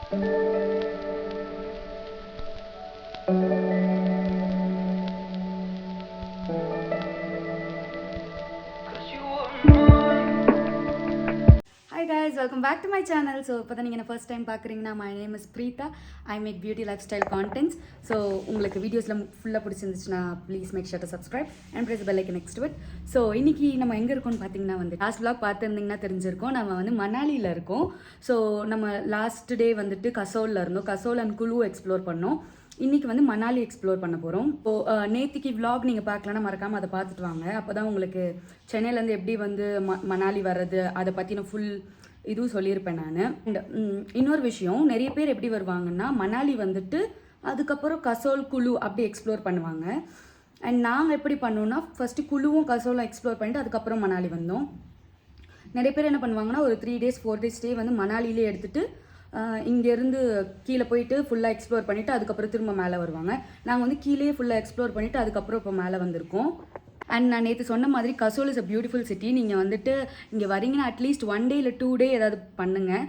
Hi guys, welcome back to my channel. So இப்போ தான் நீங்கள் ஃபர்ஸ்ட் டைம் பார்க்குறீங்கன்னா my name is Preeta. I make beauty lifestyle contents. So உங்களுக்கு வீடியோஸில் ஃபுல்லாக பிடிச்சிருந்துச்சுன்னா please make sure to subscribe and press bell icon next to it. So இன்றைக்கி நம்ம எங்கே இருக்கோம்னு பார்த்தீங்கன்னா வந்து லாஸ்ட் vlog பார்த்துருந்தீங்கன்னா தெரிஞ்சிருக்கோம். நம்ம வந்து மணாலியில் இருக்கோம். ஸோ நம்ம லாஸ்ட் டே வந்துட்டு கசோலில் இருந்தோம். கசோல் அண்ட் குலு எக்ஸ்ப்ளோர் பண்ணோம். இன்றைக்கி வந்து மணாலி எக்ஸ்ப்ளோர் பண்ண போகிறோம். இப்போது நேற்றுக்கு vlog நீங்கள் பார்க்கலன்னா மறக்காமல் அதை பார்த்துட்டு வாங்க. அப்போ தான் உங்களுக்கு சென்னையிலேருந்து எப்படி வந்து மணாலி வர்றது அதை பற்றின ஃபுல் இதுவும் சொல்லியிருப்பேன் நான். அண்ட் இன்னொரு விஷயம், நிறைய பேர் எப்படி வருவாங்கன்னா மணாலி வந்துட்டு அதுக்கப்புறம் கசோல் குலு அப்படி எக்ஸ்ப்ளோர் பண்ணுவாங்க. அண்ட் நாங்கள் எப்படி பண்ணோன்னா ஃபஸ்ட்டு குலுவும் கசோலும் எக்ஸ்ப்ளோர் பண்ணிட்டு அதுக்கப்புறம் மணாலி வந்தோம். நிறைய பேர் என்ன பண்ணுவாங்கன்னா ஒரு 3 days 4 days ஸ்டே வந்து மணாலியிலே எடுத்துகிட்டு இங்கேருந்து கீழே போயிட்டு ஃபுல்லாக எக்ஸ்ப்ளோர் பண்ணிவிட்டு அதுக்கப்புறம் திரும்ப மேலே வருவாங்க. நாங்கள் வந்து கீழே ஃபுல்லாக எக்ஸ்ப்ளோர் பண்ணிவிட்டு அதுக்கப்புறம் இப்போ மேலே வந்திருக்கோம். அண்ட் நான் நேற்று சொன்ன மாதிரி Kasol is a beautiful city. நீங்கள் வந்துட்டு இங்கே வரீங்கன்னா அட்லீஸ்ட் 1 day இல்லை 2 day ஏதாவது பண்ணுங்கள்.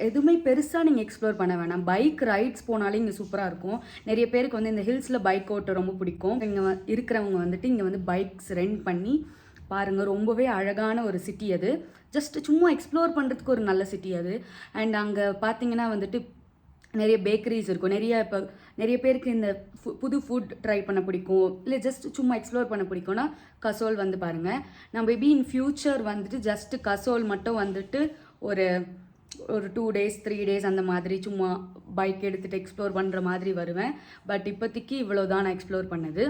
எதுவுமே பெருசாக நீங்கள் எக்ஸ்ப்ளோர் பண்ண வேணாம். பைக் ரைட்ஸ் போனாலே இங்கே சூப்பராக இருக்கும். நிறைய பேருக்கு வந்து இந்த ஹில்ஸில் பைக் ஓட்ட ரொம்ப பிடிக்கும். இங்கே இருக்கிறவங்க வந்துட்டு இங்கே வந்து பைக்ஸ் ரெண்ட் பண்ணி பாருங்கள். ரொம்பவே அழகான ஒரு சிட்டி அது. ஜஸ்ட் சும்மா எக்ஸ்ப்ளோர் பண்ணுறதுக்கு ஒரு நல்ல சிட்டி அது. அண்ட் அங்கே பார்த்தீங்கன்னா வந்துட்டு நிறைய பேக்கரிஸ் இருக்கும். இப்போ நிறைய பேருக்கு இந்த புது ஃபுட் ட்ரை பண்ண பிடிக்கும், இல்லை ஜஸ்ட் சும்மா எக்ஸ்ப்ளோர் பண்ண பிடிக்கும்னா கசோல் வந்து பாருங்கள். நான் மேபி இன் ஃப்யூச்சர் வந்துட்டு ஜஸ்ட் கசோல் மட்டும் வந்துட்டு ஒரு 2 days 3 days அந்த மாதிரி சும்மா பைக் எடுத்துகிட்டு எக்ஸ்ப்ளோர் பண்ணுற மாதிரி வருவேன். பட் இப்போதைக்கு இவ்வளோ தான் நான் எக்ஸ்ப்ளோர் பண்ணது.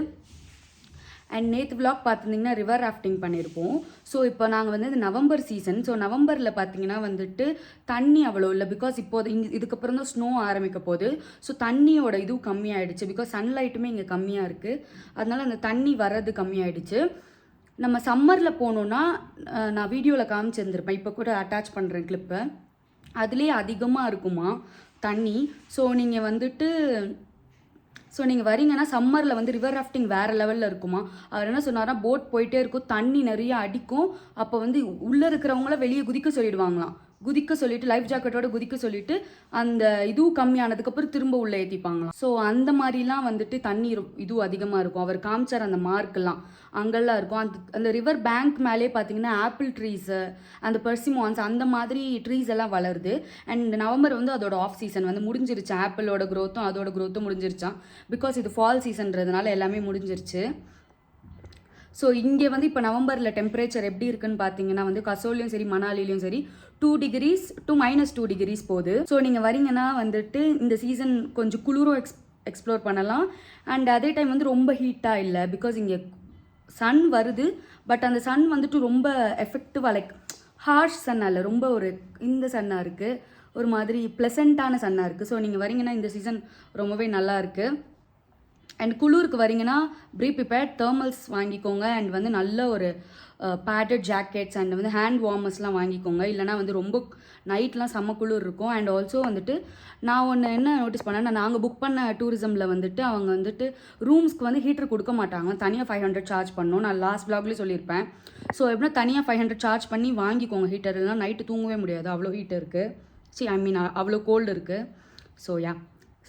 அண்ட் நேற்று vlog பார்த்துருந்திங்கன்னா ரிவர் ராஃப்டிங் பண்ணியிருப்போம். ஸோ இப்போ நாங்கள் வந்து இது நவம்பர் சீசன். ஸோ நவம்பரில் பார்த்தீங்கன்னா வந்துட்டு தண்ணி அவ்வளோ இல்லை. பிகாஸ் இப்போது இதுக்கப்புறம் தான் ஸ்னோ ஆரம்பிக்க போகுது. ஸோ தண்ணியோட இதுவும் கம்மியாயிடுச்சு. பிகாஸ் சன்லைட்டுமே இங்கே கம்மியாக இருக்குது. அதனால் அந்த தண்ணி வர்றது கம்மியாயிடுச்சு. நம்ம சம்மரில் போனோன்னா நான் வீடியோவில் காமிச்சிருந்துருப்பேன், இப்போ கூட அட்டாச் பண்ணுறேன் கிளிப்பை. அதுலேயே அதிகமாக இருக்குமா தண்ணி. ஸோ நீங்கள் வரீங்கன்னா சம்மரில் வந்து ரிவர் ராஃப்டிங் வேறு லெவலில் இருக்குமா. அவர் என்ன சொன்னார்னா போட் போயிட்டே இருக்கும், தண்ணி நிறைய அடிக்கும். அப்போ வந்து உள்ளே இருக்கிறவங்கள வெளியே குதிக்க சொல்லிடுவாங்களாம். குதிக்க சொல்லிட்டு லைஃப் ஜாக்கெட்டோட குதிக்க சொல்லிட்டு அந்த இதுவும் கம்மியானதுக்கப்புறம் திரும்ப உள்ளே ஏற்றிப்பாங்களாம். ஸோ அந்த மாதிரிலாம் வந்துட்டு தண்ணி இதுவும் அதிகமாக இருக்கும். அவர் காமிச்சார் அந்த மார்க்கெல்லாம் அங்கெல்லாம் இருக்கும். அந்த ரிவர் பேங்க் மேலே பார்த்தீங்கன்னா ஆப்பிள் ட்ரீஸு, அந்த பெர்சிமான்ஸ் அந்த மாதிரி ட்ரீஸ் எல்லாம் வளருது. அண்ட் நவம்பர் வந்து அதோட ஆஃப் சீசன் வந்து முடிஞ்சிருச்சு. ஆப்பிளோட க்ரோத்தும் அதோட க்ரோத்தும் முடிஞ்சிருச்சான். பிகாஸ் இது ஃபால் சீசன்றதுனால எல்லாமே முடிஞ்சிருச்சு. ஸோ இங்கே வந்து இப்போ நவம்பரில் டெம்பரேச்சர் எப்படி இருக்குன்னு பார்த்தீங்கன்னா வந்து கசோல்லையும் சரி மணாலிலையும் சரி 2 degrees to -2 degrees போகுது. ஸோ நீங்கள் வரீங்கன்னா வந்துட்டு இந்த சீசன் கொஞ்சம் குளிரும் எக்ஸ்ப்ளோர் பண்ணலாம். அண்ட் அதே டைம் வந்து ரொம்ப ஹீட்டாக இல்லை. பிகாஸ் இங்கே சன் வருது, பட் அந்த சன் வந்துட்டு ரொம்ப எஃபெக்டிவாக லைக் ஹார்ஷ் சன்னாக இல்லை, ரொம்ப ஒரு இந்த சன்னாக இருக்குது, ஒரு மாதிரி ப்ளசண்ட்டான சன்னாக இருக்குது. ஸோ நீங்கள் வரீங்கன்னா இந்த சீசன் ரொம்பவே நல்லா இருக்குது. அண்ட் குளூருக்கு வரீங்கன்னா ப்ரீ ப்ரிப்பேர்ட் தெர்மல்ஸ் வாங்கிக்கோங்க. அண்ட் வந்து நல்ல ஒரு பேடட் ஜாக்கெட்ஸ் அண்ட் வந்து ஹேண்ட் வார்மர்ஸ்லாம் வாங்கிக்கோங்க. இல்லைனா வந்து ரொம்ப நைட்லாம் செம்ம குளிர் இருக்கும். அண்ட் ஆல்சோ வந்துட்டு நான் ஒன்று என்ன நோட்டீஸ் பண்ணேன்னா, நாங்கள் புக் பண்ண டூரிசமில் வந்துட்டு அவங்க வந்துட்டு ரூம்ஸ்க்கு வந்து ஹீட்டர் கொடுக்க மாட்டாங்க. தனியாக 500 சார்ஜ் பண்ணணும். நான் லாஸ்ட் vlogலேயே சொல்லியிருப்பேன். ஸோ எப்படின்னா தனியாக 500 சார்ஜ் பண்ணி வாங்கிக்கோங்க ஹீட்டர். இல்லைனா நைட்டு தூங்கவே முடியாது, அவ்வளோ ஹீட் இருக்குது. அவ்வளோ கோல்டு இருக்குது.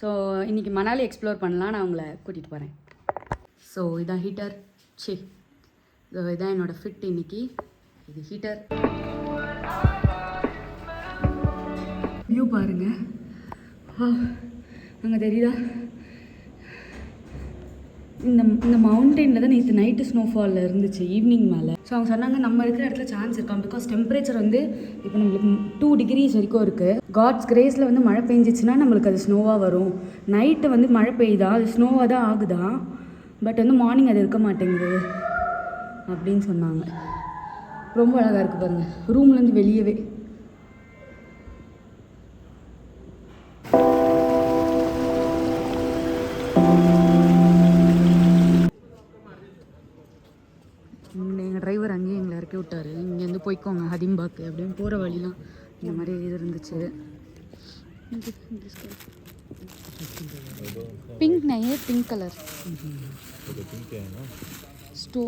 ஸோ இன்றைக்கி மணாலி எக்ஸ்ப்ளோர் பண்ணலாம். நான் உங்களை கூட்டிகிட்டு போகிறேன். ஸோ இதான் ஹீட்டர். இதான் என்னோடய ஃபிட் இன்றைக்கி. இது ஹீட்டர். வியூ பாருங்கள், அங்கே தெரியுதா? இந்த மவுண்டெயினில் தான் நேற்று நைட்டு ஸ்னோஃபாலில் இருந்துச்சு ஈவினிங் மேலே. ஸோ அவங்க சொன்னாங்க நம்ம இருக்கிற இடத்துல சான்ஸ் இருக்கான். பிகாஸ் டெம்பரேச்சர் வந்து இப்போ நம்மளுக்கு 2 degrees வரைக்கும் இருக்குது. காட்ஸ் கிரேஸில் வந்து மழை பெஞ்சிச்சுன்னா நம்மளுக்கு அது ஸ்னோவாக வரும். நைட்டு வந்து மழை பெய்யுதா, அது ஸ்னோவாக தான் ஆகுதா, பட் வந்து மார்னிங் அது இருக்க மாட்டேங்குது அப்படின்னு சொன்னாங்க. ரொம்ப அழகாக இருக்குது பாருங்கள் ரூம்லேருந்து வெளியவே. எங்கள் டிரைவர் அங்கேயே எங்களை இறக்கி விட்டார். இங்கேருந்து போய்க்கோங்க ஹடிம்பாக்கு அப்படின்னு. போகிற வழிலாம் இந்த மாதிரி இது இருந்துச்சு. पिंक नहीं है, पिंक कलर। तो पिंक है ना,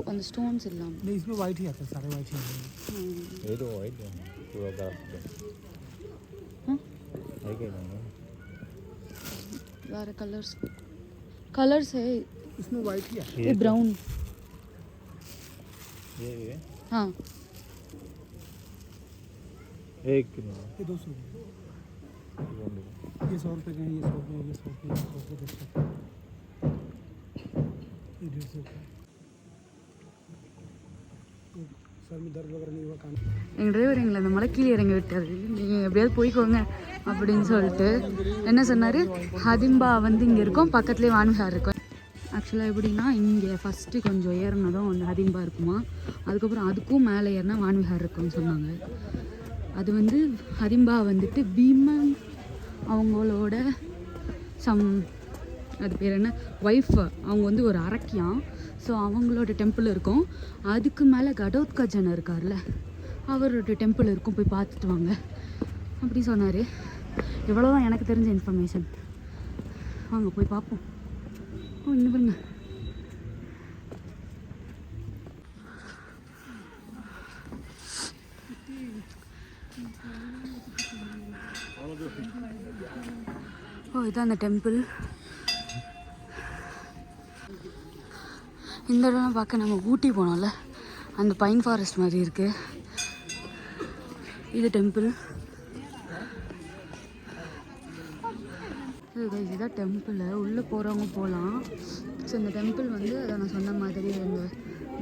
ऑन द स्टोन्स इल्लाम नहीं, इसमें वाइट ही आता है, सारे वाइट ही हैं। ये तो वाइट है पूरा डार्क है। हां है क्या ना सारे कलर्स है इसमें वाइट ही है। ये ब्राउन ये हाँ एक किलो ये 200 ये 100 रुपये के हैं, ये 100 रुपये, ये 100 रुपये, ये 100 रुपये, 200 ये 150 रुपये। सर में दर्द वगैरह नहीं हुआ कान। எங்கள் டிரைவர் எங்களை அந்த மலை கீழே இறங்கி விட்டார். நீங்கள் எப்படியாவது போய்க்கோங்க அப்படின்னு சொல்லிட்டு என்ன சொன்னார், ஹதிம்பா வந்து இங்கே இருக்கும், பக்கத்துலேயே வான்விஹார் இருக்கும். ஆக்சுவலாக எப்படின்னா இங்கே ஃபஸ்ட்டு கொஞ்சம் ஏறினதும் வந்து ஹதிம்பா இருக்குமா, அதுக்கப்புறம் அதுக்கும் மேலே ஏறினா வான்விஹார் இருக்கும்னு சொன்னாங்க. அது வந்து ஹதிம்பா வந்துட்டு பீமன் அவங்களோட அது பேர் என்ன ஒய்ஃப், அவங்க வந்து ஒரு அரக்கியாம். ஸோ அவங்களோட டெம்பிள் இருக்கும். அதுக்கு மேலே கடோத்கஜன் இருக்கார்ல, அவரோட டெம்பிள் இருக்கும், போய் பார்த்துட்டு வாங்க அப்படி சொன்னார். இவ்வளோதான் எனக்கு தெரிஞ்ச இன்ஃபர்மேஷன். வாங்க போய் பார்ப்போம். ஓ இன்னும் பாருங்க, ஓ இதான் அந்த டெம்பிள். இந்த இடம்லாம் பார்க்க நம்ம ஊட்டி போனோம்ல, அந்த பைன் ஃபாரஸ்ட் மாதிரி இருக்குது. இது டெம்பிள். இதுதான் டெம்பிள். உள்ளே போகிறவங்க போகலாம். ஸோ இந்த டெம்பிள் வந்து அதை நான் சொன்ன மாதிரி இந்த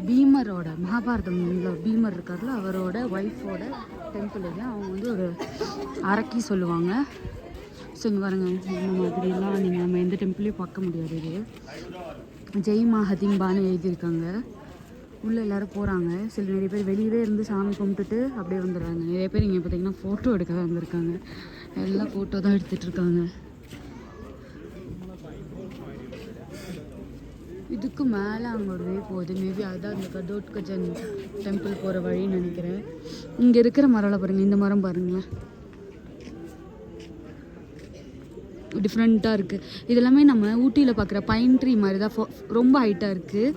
பீமரோட மகாபாரதம்ல பீமர் இருக்கார்ல, அவரோட ஒய்ஃபோட டெம்பிள் இது. அவங்க வந்து ஒரு அரக்கி சொல்லுவாங்க. ஸோ இங்கே பாருங்க, இந்த மாதிரிலாம் நீங்கள் நம்ம எந்த டெம்பிளையும் பார்க்க முடியாது. இது ஜெய்மா ஹதிம்பான்னு எழுதியிருக்காங்க. உள்ளே எல்லோரும் போகிறாங்க. நிறைய பேர் வெளியவே இருந்து சாமி கும்பிட்டுட்டு அப்படியே வந்துடுறாங்க. நிறைய பேர் இங்கே பார்த்திங்கன்னா ஃபோட்டோ எடுக்க தான் வந்திருக்காங்க. எல்லாம் ஃபோட்டோ தான் எடுத்துகிட்ருக்காங்க. இதுக்கு மேலே அங்கே ஒரு வே போகுது. மேபி அதுதான் அந்த கடோத்கஜன் டெம்பிள் போகிற வழின்னு நினைக்கிறேன். இங்கே இருக்கிற மரம்லாம் பாருங்கள், இந்த மரம் பாருங்களேன், டிஃப்ரெண்ட்டாக இருக்குது. இதெல்லாமே நம்ம ஊட்டியில் பார்க்குற பைன் ட்ரீ மாதிரி தான், ரொம்ப ஹைட்டாக இருக்குது.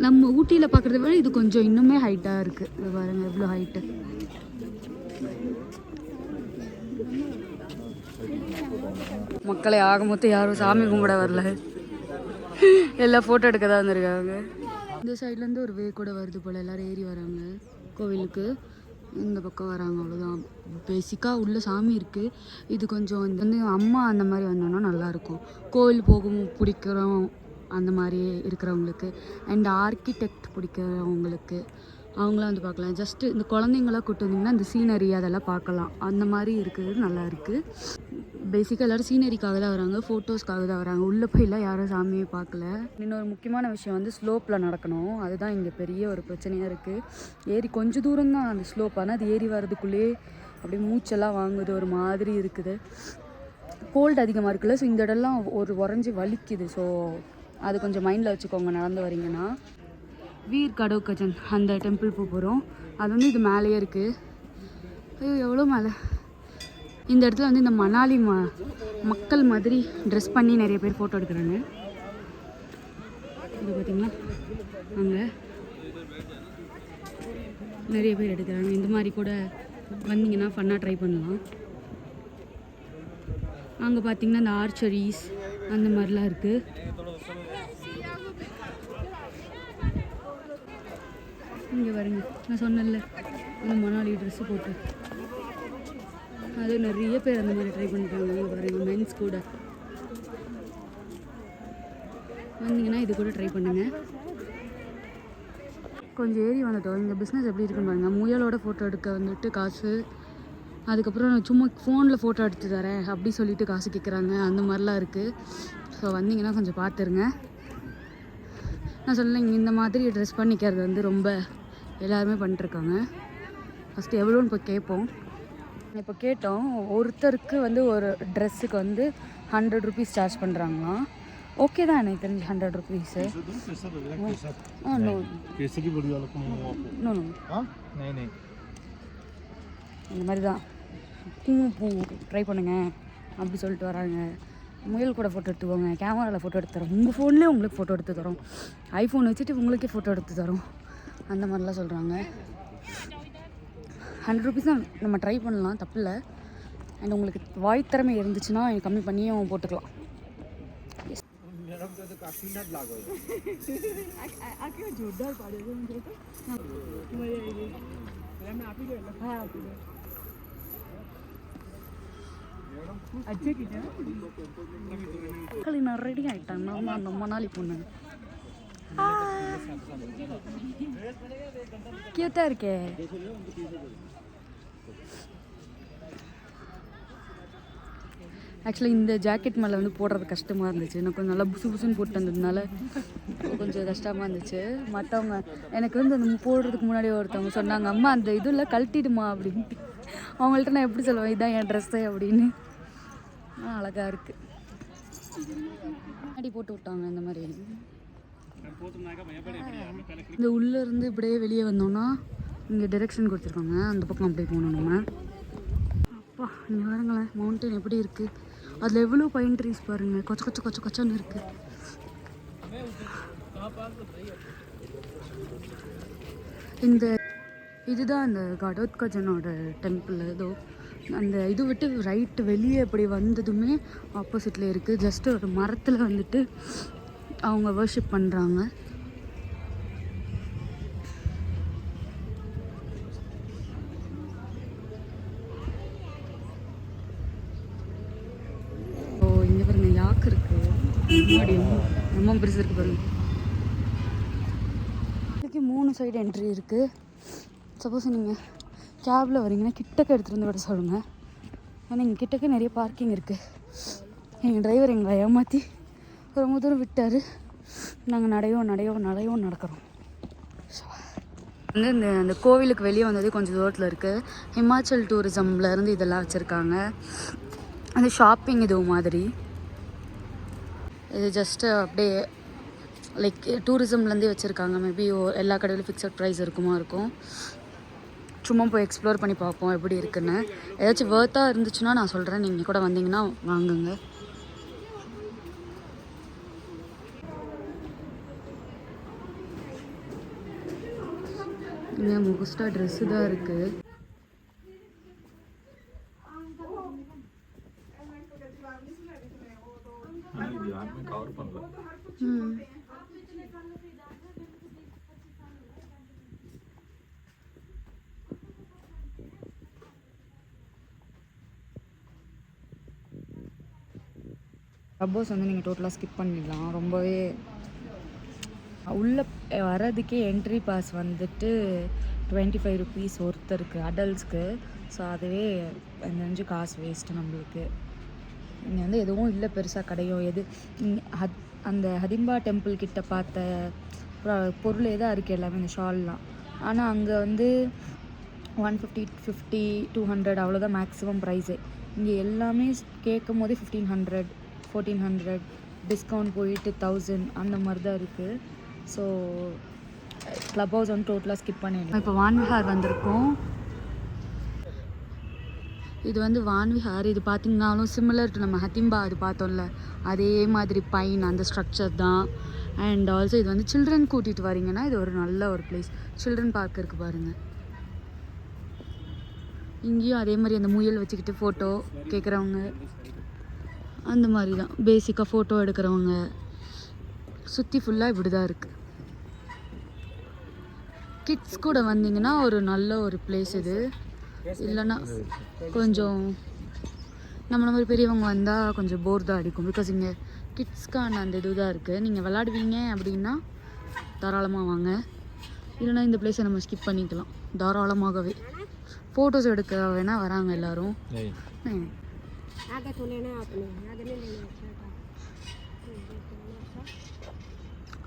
நம்ம ஊட்டியில் பார்க்குறத விட இது கொஞ்சம் இன்னுமே ஹைட்டாக இருக்குது. இது பாருங்கள் எவ்வளோ ஹைட்டு. மக்களை ஆக மொத்தம் யாரும் சாமி கும்பிட வரல, எல்லாம் ஃபோட்டோ எடுக்க தான் வந்திருக்காங்க. இந்த சைட்லேருந்து ஒரு வே கூட வருது போல். எல்லோரும் ஏறி வராங்க கோவிலுக்கு. இந்த பக்கம் வராங்க, அவ்வளோதான். பேசிக்காக உள்ள சாமி இருக்குது. இது கொஞ்சம் வந்து அம்மா அந்த மாதிரி வந்தோன்னா நல்லாயிருக்கும். கோவில் போகவும் பிடிக்கிறோம் அந்த மாதிரி இருக்கிறவங்களுக்கு, அண்ட் ஆர்கிடெக்ட் பிடிக்கிறவங்களுக்கு அவங்களாம் வந்து பார்க்கலாம். ஜஸ்ட்டு இந்த குழந்தைங்களாம் கூப்பிட்டு வந்திங்கன்னா இந்த சீனரி அதெல்லாம் பார்க்கலாம். அந்த மாதிரி இருக்கிறது நல்லா இருக்குது. பேசிக்காக எல்லோரும் சீனரிக்காக தான் வராங்க, ஃபோட்டோஸ்க்காக தான் வராங்க. உள்ளே போயெல்லாம் யாரும் சாமியை பார்க்கல. இன்னொரு முக்கியமான விஷயம் வந்து ஸ்லோப்பில் நடக்கணும். அதுதான் இங்கே பெரிய ஒரு பிரச்சனையாக இருக்குது. ஏறி கொஞ்சம் தூரம் தான் அந்த ஸ்லோப், ஆனால் அது ஏறி வர்றதுக்குள்ளேயே அப்படியே மூச்செல்லாம் வாங்குது, ஒரு மாதிரி இருக்குது. கோல்டு அதிகமாக இருக்குல்ல, ஸோ இந்த இடம்லாம் ஒரு உறைஞ்சி வலிக்குது. ஸோ அது கொஞ்சம் மைண்டில் வச்சுக்கோங்க நடந்து வரீங்கன்னா. வீர் கடோத்கஜன் அந்த டெம்பிள் போகிறோம். அது வந்து இது மேலேயே இருக்குது. ஐயோ எவ்வளோ மேலே. இந்த இடத்துல வந்து இந்த மணாலி மக்கள் மாதிரி ட்ரெஸ் பண்ணி நிறைய பேர் ஃபோட்டோ எடுக்கிறாங்க. இது பார்த்திங்கன்னா அங்கே நிறைய பேர் எடுக்கிறாங்க. இந்த மாதிரி கூட வந்தீங்கன்னா ஃபன்னாக ட்ரை பண்ணலாம். அங்கே பார்த்திங்கன்னா இந்த ஆர்ச்சரிஸ் அந்த மாதிரிலாம் இருக்குது. இங்கே வருங்க, நான் சொன்னேன்ல இந்த மணாலி ட்ரெஸ்ஸு போட்டு அது நிறைய பேர் அந்த மாதிரி ட்ரை பண்ணிட்டாங்க. பாருங்க மென்ஸ் கூட வந்தீங்கன்னா இது கூட ட்ரை பண்ணுங்கள். கொஞ்சம் ஏறி வந்துட்டோம். இந்த பிஸ்னஸ் எப்படி இருக்குன்னு பாருங்கள். முயலோட ஃபோட்டோ எடுக்க வந்துட்டு காசு, அதுக்கப்புறம் நான் சும்மா ஃபோனில் ஃபோட்டோ எடுத்து தரேன் அப்படி சொல்லிவிட்டு காசு கேட்குறாங்க. அந்த மாதிரிலாம் இருக்குது. ஸோ வந்தீங்கன்னா கொஞ்சம் பார்த்துருங்க. நான் சொல்லேன், இந்த மாதிரி ட்ரெஸ் பண்ணிக்கிறது வந்து ரொம்ப எல்லாருமே பண்ணிட்டுருக்காங்க. ஃபஸ்ட்டு எவ்வளோன்னு இப்போ கேட்போம். இப்போ கேட்டோம், ஒருத்தருக்கு வந்து ஒரு ட்ரெஸ்ஸுக்கு வந்து 100 ருபீஸ் சார்ஜ் பண்ணுறாங்களாம். ओके தான் எனக்கு தெரிஞ்சு 100 रुपीस है। नो कैसे की बड़ी वाला को नो नो हां नहीं नहीं இந்த மாதிரி தான் பூ ட்ரை பண்ணுங்க அப்படி சொல்லிட்டு வராங்க. முயல் கூட ஃபோட்டோ எடுத்துக்கோங்க, கேமராவில் ஃபோட்டோ எடுத்து தரோம், உங்கள் ஃபோன்லேயே உங்களுக்கு ஃபோட்டோ எடுத்து தரோம், ஐஃபோன் வச்சுட்டு உங்களுக்கே ஃபோட்டோ எடுத்து தரோம், அந்த மாதிரிலாம் சொல்கிறாங்க. 100 ருபீஸ் தான் நம்ம ட்ரை பண்ணலாம், தப்பில்லை. அண்ட் உங்களுக்கு வாய் திறமை இருந்துச்சுன்னா கம்மி பண்ணியும் போட்டுக்கலாம். आके जोरदार पाड़े थे मुझे तो मजा आई गई मैं आप ही गए हाँ आप ही गए अच्छे की കളി റെഡി ആയിട്ടാണ് നമ്മൾ മണാലി പോകുന്നത് ക്യൂട്ടാ இருக்கே ஆக்சுவலி இந்த ஜாக்கெட் மேலே வந்து போடுறது கஷ்டமாக இருந்துச்சு எனக்கு கொஞ்சம் நல்லா புசு புசுன்னு போட்டு வந்ததுனால கொஞ்சம் கஷ்டமாக இருந்துச்சு மற்றவங்க எனக்கு வந்து அந்த போடுறதுக்கு முன்னாடி ஒருத்தவங்க சொன்னாங்க அம்மா அந்த இதுல கழட்டிடுமா அப்படின்ட்டு அவங்கள்ட்ட நான் எப்படி சொல்லுவேன் இதுதான் என் ட்ரெஸ்ஸு அப்படின்னு அழகாக இருக்குது முன்னாடி போட்டு விட்டாங்க இந்த மாதிரி இந்த உள்ளேருந்து இப்படியே வெளியே வந்தோம்னா இங்கே டைரெக்ஷன் கொடுத்துருக்காங்க அந்த பக்கம் அப்படியே போகணும் நம்ம அப்பா இங்கே பாருங்களேன் மவுண்டன் எப்படி இருக்குது அதில் எவ்வளோ பைன் ட்ரீஸ் பாருங்கள் கொச்ச கொச்ச கொச்ச கொச்சன்னு இருக்குது இந்த இதுதான் அந்த கடோத்கஜனோட டெம்பிள் ஏதோ அந்த இது விட்டு ரைட்டு வெளியே இப்படி வந்ததுமே ஆப்போசிட்டில் இருக்குது ஜஸ்ட் ஒரு மரத்தில் வந்துட்டு அவங்க வர்ஷிப் பண்ணுறாங்க ஓ இங்கே பாருங்க யாக்கு இருக்குது முன்னாடி ரொம்ப பெருசு இருக்குது பாருங்க இதுக்கு 3 சைடு என்ட்ரி இருக்குது சப்போஸ் நீங்கள் கேபில் வரீங்கன்னா கிட்டக்க எடுத்துகிட்டு வந்து விட சொல்லுங்கள் ஏன்னா இங்கே கிட்டக்க நிறைய பார்க்கிங் இருக்குது எங்கள் டிரைவர் எங்களை ஏமாற்றி ரொம்ப தூரம் விட்டார் நாங்கள் நடையோம் நடக்கிறோம் வந்து அந்த கோவிலுக்கு வெளியே வந்தது கொஞ்சம் தூரத்தில் இருக்குது ஹிமாச்சல் டூரிசம்லேருந்து இதெல்லாம் வச்சுருக்காங்க அந்த ஷாப்பிங் இது மாதிரி இது ஜஸ்ட்டு அப்படியே லைக் டூரிசம்லேருந்தே வச்சுருக்காங்க மேபி எல்லா கடையிலும் ஃபிக்ஸட் ப்ரைஸ் இருக்கும் சும்மா போய் எக்ஸ்ப்ளோர் பண்ணி பார்ப்போம் எப்படி இருக்குன்னு ஏதாச்சும் வர்த்தாக இருந்துச்சுன்னா நான் சொல்கிறேன் நீங்கள் கூட வந்தீங்கன்னா வாங்குங்க இங்கே மோஸ்டா ட்ரெஸ்ஸு தான் இருக்குது சப்போஸ் வந்து நீங்கள் டோட்டலாக ஸ்கிப் பண்ணிடலாம் ரொம்பவே உள்ளே வர்றதுக்கே என்ட்ரி பாஸ் வந்துட்டு 25 ருபீஸ் ஒருத்தருக்கு அடல்ட்ஸ்க்கு ஸோ அதுவே கொஞ்சம் காசு வேஸ்ட்டு நம்மளுக்கு இங்கே வந்து எதுவும் இல்லை பெருசாக கடையும் எது அந்த ஹதிம்பா டெம்பிள் கிட்ட பார்த்த பொருளே தான் இருக்குது எல்லாமே இந்த ஷால்லாம் ஆனால் அங்கே வந்து 150 50 200 அவ்வளோதான் மேக்ஸிமம் ப்ரைஸு இங்கே எல்லாமே கேட்கும் போதே 1500 1400 டிஸ்கவுண்ட் போயிட்டு 1000 அந்த மாதிரி தான் இருக்குது ஸோ க்ளப் ஹவுஸ் வந்து டோட்டலாக ஸ்கிப் பண்ணிடலாம் இப்போ வான்விஹார் வந்திருக்கோம் இது வந்து வான்விஹார் இது பார்த்திங்கனாலும் சிமிலர் டு நம்ம ஹதிம்பா அது பார்த்தோம்ல அதே மாதிரி பைன் அந்த ஸ்ட்ரக்சர் தான் அண்ட் ஆல்சோ இது வந்து சில்ட்ரன் கூட்டிகிட்டு வரீங்கன்னா இது ஒரு நல்ல ஒரு பிளேஸ் சில்ட்ரன் பார்க் இருக்குது பாருங்கள் இங்கேயும் அதே மாதிரி அந்த முயல் வச்சுக்கிட்டு ஃபோட்டோ கேட்குறவங்க அந்த மாதிரி தான் பேசிக்காக ஃபோட்டோ எடுக்கிறவங்க சுற்றி ஃபுல்லாக இப்படி தான் இருக்குது கிட்ஸ் கூட வந்தீங்கன்னா ஒரு நல்ல ஒரு பிளேஸ் இது இல்லைன்னா கொஞ்சம் நம்மள மாதிரி பெரியவங்க வந்தால் கொஞ்சம் போர் தான் அடிக்கும் பிகாஸ் இங்கே கிட்ஸ்க்கான அந்த இது தான் இருக்குது நீங்கள் விளாடுவீங்க அப்படின்னா தாராளமாக வாங்க இல்லைனா இந்த பிளேஸை நம்ம ஸ்கிப் பண்ணிக்கலாம் தாராளமாகவே ஃபோட்டோஸ் எடுக்க வேணால் வராங்க எல்லோரும்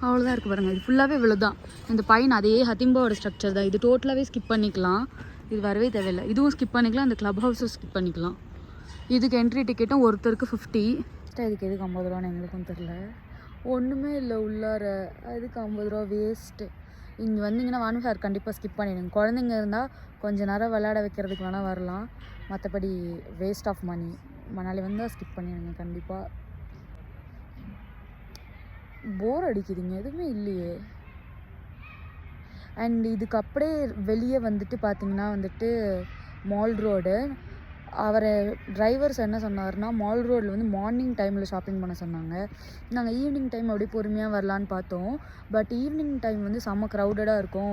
அவ்வளோதான் இருக்குது பாருங்கள் இது ஃபுல்லாகவே இவ்வளோ தான் இந்த பையன் அதே ஹதிம்பாவோட ஸ்ட்ரக்சர் தான் இது டோட்டலாகவே ஸ்கிப் பண்ணிக்கலாம் இது வரவே தேவையில்லை இதுவும் ஸ்கிப் பண்ணிக்கலாம் அந்த க்ளப் ஹவுஸும் ஸ்கிப் பண்ணிக்கலாம் இதுக்கு என்ட்ரி டிக்கெட்டும் ஒருத்தருக்கு 50 இதுக்கு எதுக்கு 50 ரூபான்னு எங்களுக்கும் தெரில ஒன்றுமே இல்லை உள்ளார அதுக்கு 50 ரூபா வேஸ்ட்டு இங்கே வந்தீங்கன்னா வான்விஹார் கண்டிப்பாக ஸ்கிப் பண்ணிடுங்க குழந்தைங்க இருந்தால் கொஞ்சம் நேரம் விளையாட வைக்கிறதுக்கு வேணால் வரலாம் மற்றபடி வேஸ்ட் ஆஃப் மணி மணாலி வந்தால் ஸ்கிப் பண்ணிடுங்க கண்டிப்பாக போர் அடிக்குதுங்க எதுவுமே இல்லையே அண்ட் இதுக்கு அப்படியே வெளியே வந்துட்டு பார்த்திங்கன்னா வந்துட்டு மால் ரோடு அவர் டிரைவர்ஸ் என்ன சொன்னார்னா மால் ரோடில் வந்து மார்னிங் டைமில் ஷாப்பிங் பண்ண சொன்னாங்க. நாங்கள் ஈவினிங் டைம் அப்படியே பொறுமையாக வரலான்னு பார்த்தோம். பட் ஈவினிங் டைம் வந்து செம்ம க்ரௌடடாக இருக்கும்.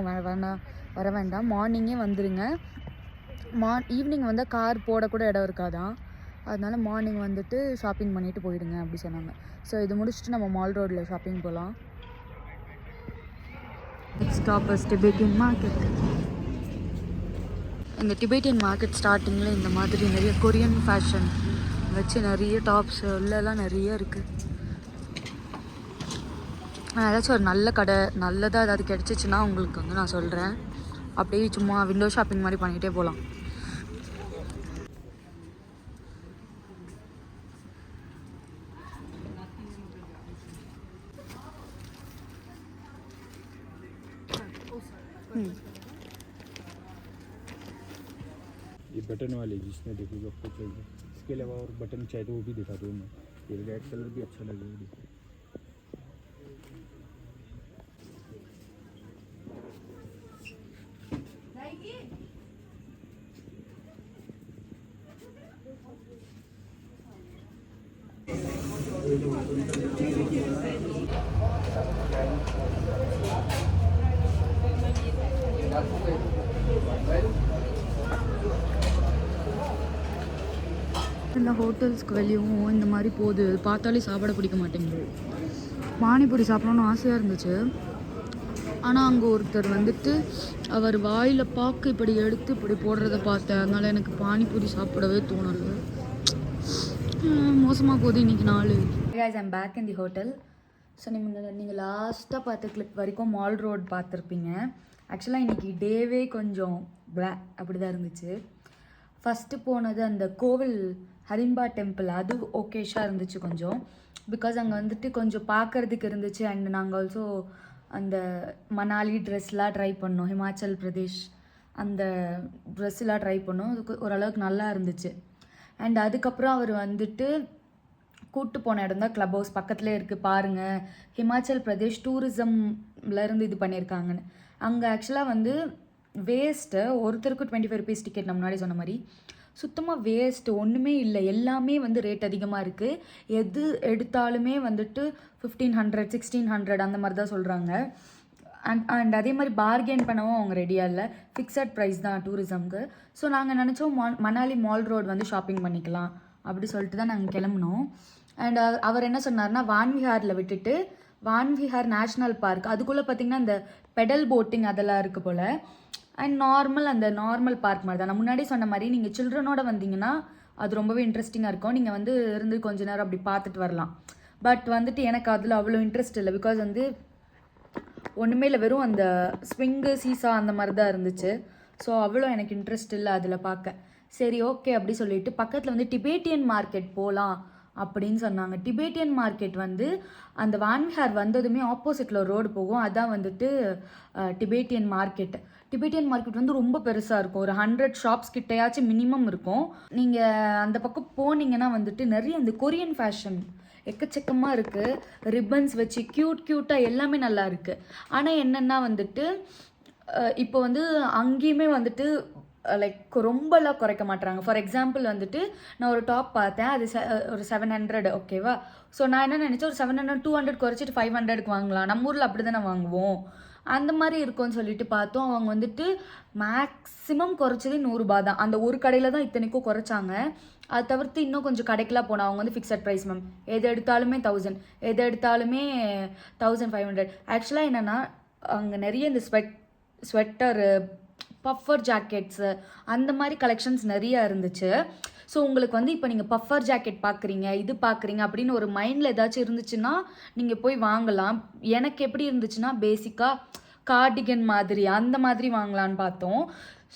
வர வேண்டாம், மார்னிங்கே வந்துடுங்க. ஈவினிங் வந்தால் கார் போடக்கூட இடம் இருக்காதான். அதனால மார்னிங் வந்துட்டு ஷாப்பிங் பண்ணிவிட்டு போயிடுங்க அப்படி சொன்னாங்க. ஸோ இது முடிச்சுட்டு நம்ம மால் ரோடில் ஷாப்பிங் போகலாம். Next stop is Tibetan market. இந்த டிபேட்டியன் மார்க்கெட் ஸ்டார்டிங்கில் இந்த மாதிரி நிறைய கொரியன் ஃபேஷன் வச்சு நிறைய டாப்ஸ் உள்ளெல்லாம் நிறைய இருக்குது. ஏதாச்சும் ஒரு நல்ல கடை நல்லதாக ஏதாவது கிடச்சிச்சின்னா உங்களுக்கு வந்து நான் சொல்கிறேன். அப்படியே சும்மா விண்டோ ஷாப்பிங் மாதிரி பண்ணிகிட்டே போகலாம். ये बटन वाले जिसमें देखोगे आपको चाहिए, इसके अलावा और बटन चाहिए तो वो भी दिखा दूँ मैं। ये रेड कलर भी अच्छा लगेगा, देखो। இந்த ஹோட்டல்ஸ்க்கு வெளியும் இந்த மாதிரி போகுது, பார்த்தாலே சாப்பிட பிடிக்க மாட்டேங்குது. பானிபூரி சாப்பிடணும்னு ஆசையாக இருந்துச்சு. ஆனால் அங்கே ஒருத்தர் வந்துட்டு அவர் வாயில் பாக்கு இப்படி எடுத்து இப்படி போடுறத பார்த்தேன். அதனால் எனக்கு பானிபூரி சாப்பிடவே தோணலை. மோசமாக போகுது இன்றைக்கி நாள். guys, I'm back in the hotel. So நீங்கள் லாஸ்ட்டாக பார்த்த கிளிப் வரைக்கும் மால் ரோட் பார்த்துருப்பீங்க. ஆக்சுவலாக இன்றைக்கி டேவே கொஞ்சம் அப்படி தான் இருந்துச்சு. ஃபஸ்ட்டு போனது அந்த கோவில் ஹரிம்பா டெம்பிள், அது ஓகேஷாக இருந்துச்சு கொஞ்சம். பிகாஸ் அங்கே வந்துட்டு கொஞ்சம் பார்க்குறதுக்கு இருந்துச்சு. அண்ட் நாங்கள் ஆல்சோ அந்த மணாலி ட்ரெஸ்லாம் ட்ரை பண்ணோம், ஹிமாச்சல் பிரதேஷ் அந்த ட்ரெஸ்ஸெலாம் ட்ரை பண்ணோம். அதுக்கு ஓரளவுக்கு நல்லா இருந்துச்சு. அண்ட் அதுக்கப்புறம் அவர் வந்துட்டு கூப்பிட்டு போன இடம் தான் க்ளப் ஹவுஸ் பக்கத்துலேயே இருக்குது பாருங்கள், ஹிமாச்சல் பிரதேஷ் டூரிசம்லேருந்து இது பண்ணியிருக்காங்கன்னு. அங்கே ஆக்சுவலாக வந்து வேஸ்ட்டு ஒருத்தருக்கு 25 rupees டிக்கெட். நான் முன்னாடி சொன்ன மாதிரி சுத்தமாக வேஸ்ட்டு, ஒன்றுமே இல்லை. எல்லாமே வந்து ரேட் அதிகமாக இருக்குது. எது எடுத்தாலுமே வந்துட்டு 1500 1600 அந்த மாதிரி தான் சொல்கிறாங்க. அண்ட் அதே மாதிரி பார்கெயின் பண்ணவும் அவங்க ரெடியாக இல்லை, ஃபிக்ஸட் ப்ரைஸ் தான் டூரிசம்க்கு. ஸோ நாங்கள் நினச்சோம் மணாலி மால் ரோடு வந்து ஷாப்பிங் பண்ணிக்கலாம் அப்படி சொல்லிட்டு தான் நாங்கள் கிளம்புனோம். அண்ட் அவர் என்ன சொன்னார்னா வான்விஹாரில் விட்டுட்டு வான்விஹார் நேஷ்னல் பார்க் அதுக்குள்ளே பார்த்திங்கன்னா இந்த பெடல் போட்டிங் அதெல்லாம் இருக்குது போல். அண்ட் அந்த நார்மல் பார்க் மாதிரி தான். நான் முன்னாடி சொன்ன மாதிரி நீங்கள் சில்ட்ரனோட வந்தீங்கன்னா அது ரொம்பவே இன்ட்ரெஸ்டிங்காக இருக்கும். நீங்கள் வந்து இருந்து கொஞ்ச நேரம் அப்படி பார்த்துட்டு வரலாம். பட் வந்துட்டு எனக்கு அதில் அவ்வளோ இன்ட்ரெஸ்ட் இல்லை. பிகாஸ் வந்து ஒன்றுமே இல்லை, வெறும் அந்த ஸ்விங்கு சீசா அந்த மாதிரி தான் இருந்துச்சு. ஸோ அவ்வளோ எனக்கு இன்ட்ரெஸ்ட் இல்லை அதில் பார்க்க. சரி ஓகே அப்படி சொல்லிட்டு பக்கத்தில் வந்து டிபேட்டியன் மார்க்கெட் போகலாம் அப்படின்னு சொன்னாங்க. டிபேட்டியன் மார்க்கெட் வந்து அந்த வான்விஹார் வந்ததுமே ஆப்போசிட்டில் ஒரு ரோடு போகும், அதான் வந்துட்டு டிபேட்டியன் மார்க்கெட். டிபேட்டியன் மார்க்கெட் வந்து ரொம்ப பெருசாக இருக்கும், ஒரு 100 ஷாப்ஸ் கிட்டையாச்சும் மினிமம் இருக்கும். நீங்கள் அந்த பக்கம் போனீங்கன்னா வந்துட்டு நிறைய அந்த கொரியன் ஃபேஷன் எக்கச்சக்கமாக இருக்குது. ரிப்பன்ஸ் வச்சு க்யூட்டாக எல்லாமே நல்லா இருக்குது. ஆனால் என்னென்னா வந்துட்டு இப்போ வந்து அங்கேயுமே வந்துட்டு லைக் ரொம்பலாம் குறைக்க மாட்டுறாங்க. ஃபார் எக்ஸாம்பிள் வந்துட்டு நான் ஒரு டாப் பார்த்தேன், அது ஒரு 700 ஓகேவா. ஸோ நான் என்ன நினச்சேன், ஒரு 700 200 குறைச்சிட்டு 500க்கு வாங்கலாம், நம்ம ஊரில் அப்படி தானே வாங்குவோம், அந்த மாதிரி இருக்கும்னு சொல்லிட்டு பார்த்தோம். அவங்க வந்துட்டு மேக்ஸிமம் குறைச்சது 100 ரூபா தான். அந்த ஒரு கடையில் தான் இத்தனைக்கும் குறைச்சாங்க. அது தவிர்த்து இன்னும் கொஞ்சம் கடைக்கெலாம் போனால் அவங்க வந்து ஃபிக்ஸட் ப்ரைஸ் மேம், எது எடுத்தாலுமே 1000, எது எடுத்தாலுமே 1500. ஆக்சுவலாக என்னென்னா அங்கே நிறைய இந்த ஸ்வெட்டரு பஃபர் ஜாக்கெட்ஸு அந்த மாதிரி கலெக்ஷன்ஸ் நிறையா இருந்துச்சு. ஸோ உங்களுக்கு வந்து இப்போ நீங்கள் பஃபர் ஜாக்கெட் பார்க்குறீங்க இது பார்க்குறீங்க அப்படின்னு ஒரு மைண்டில் ஏதாச்சும் இருந்துச்சுன்னா நீங்கள் போய் வாங்கலாம். எனக்கு எப்படி இருந்துச்சுன்னா பேசிக்காக கார்டிகன் மாதிரி அந்த மாதிரி வாங்கலான்னு பார்த்தோம்.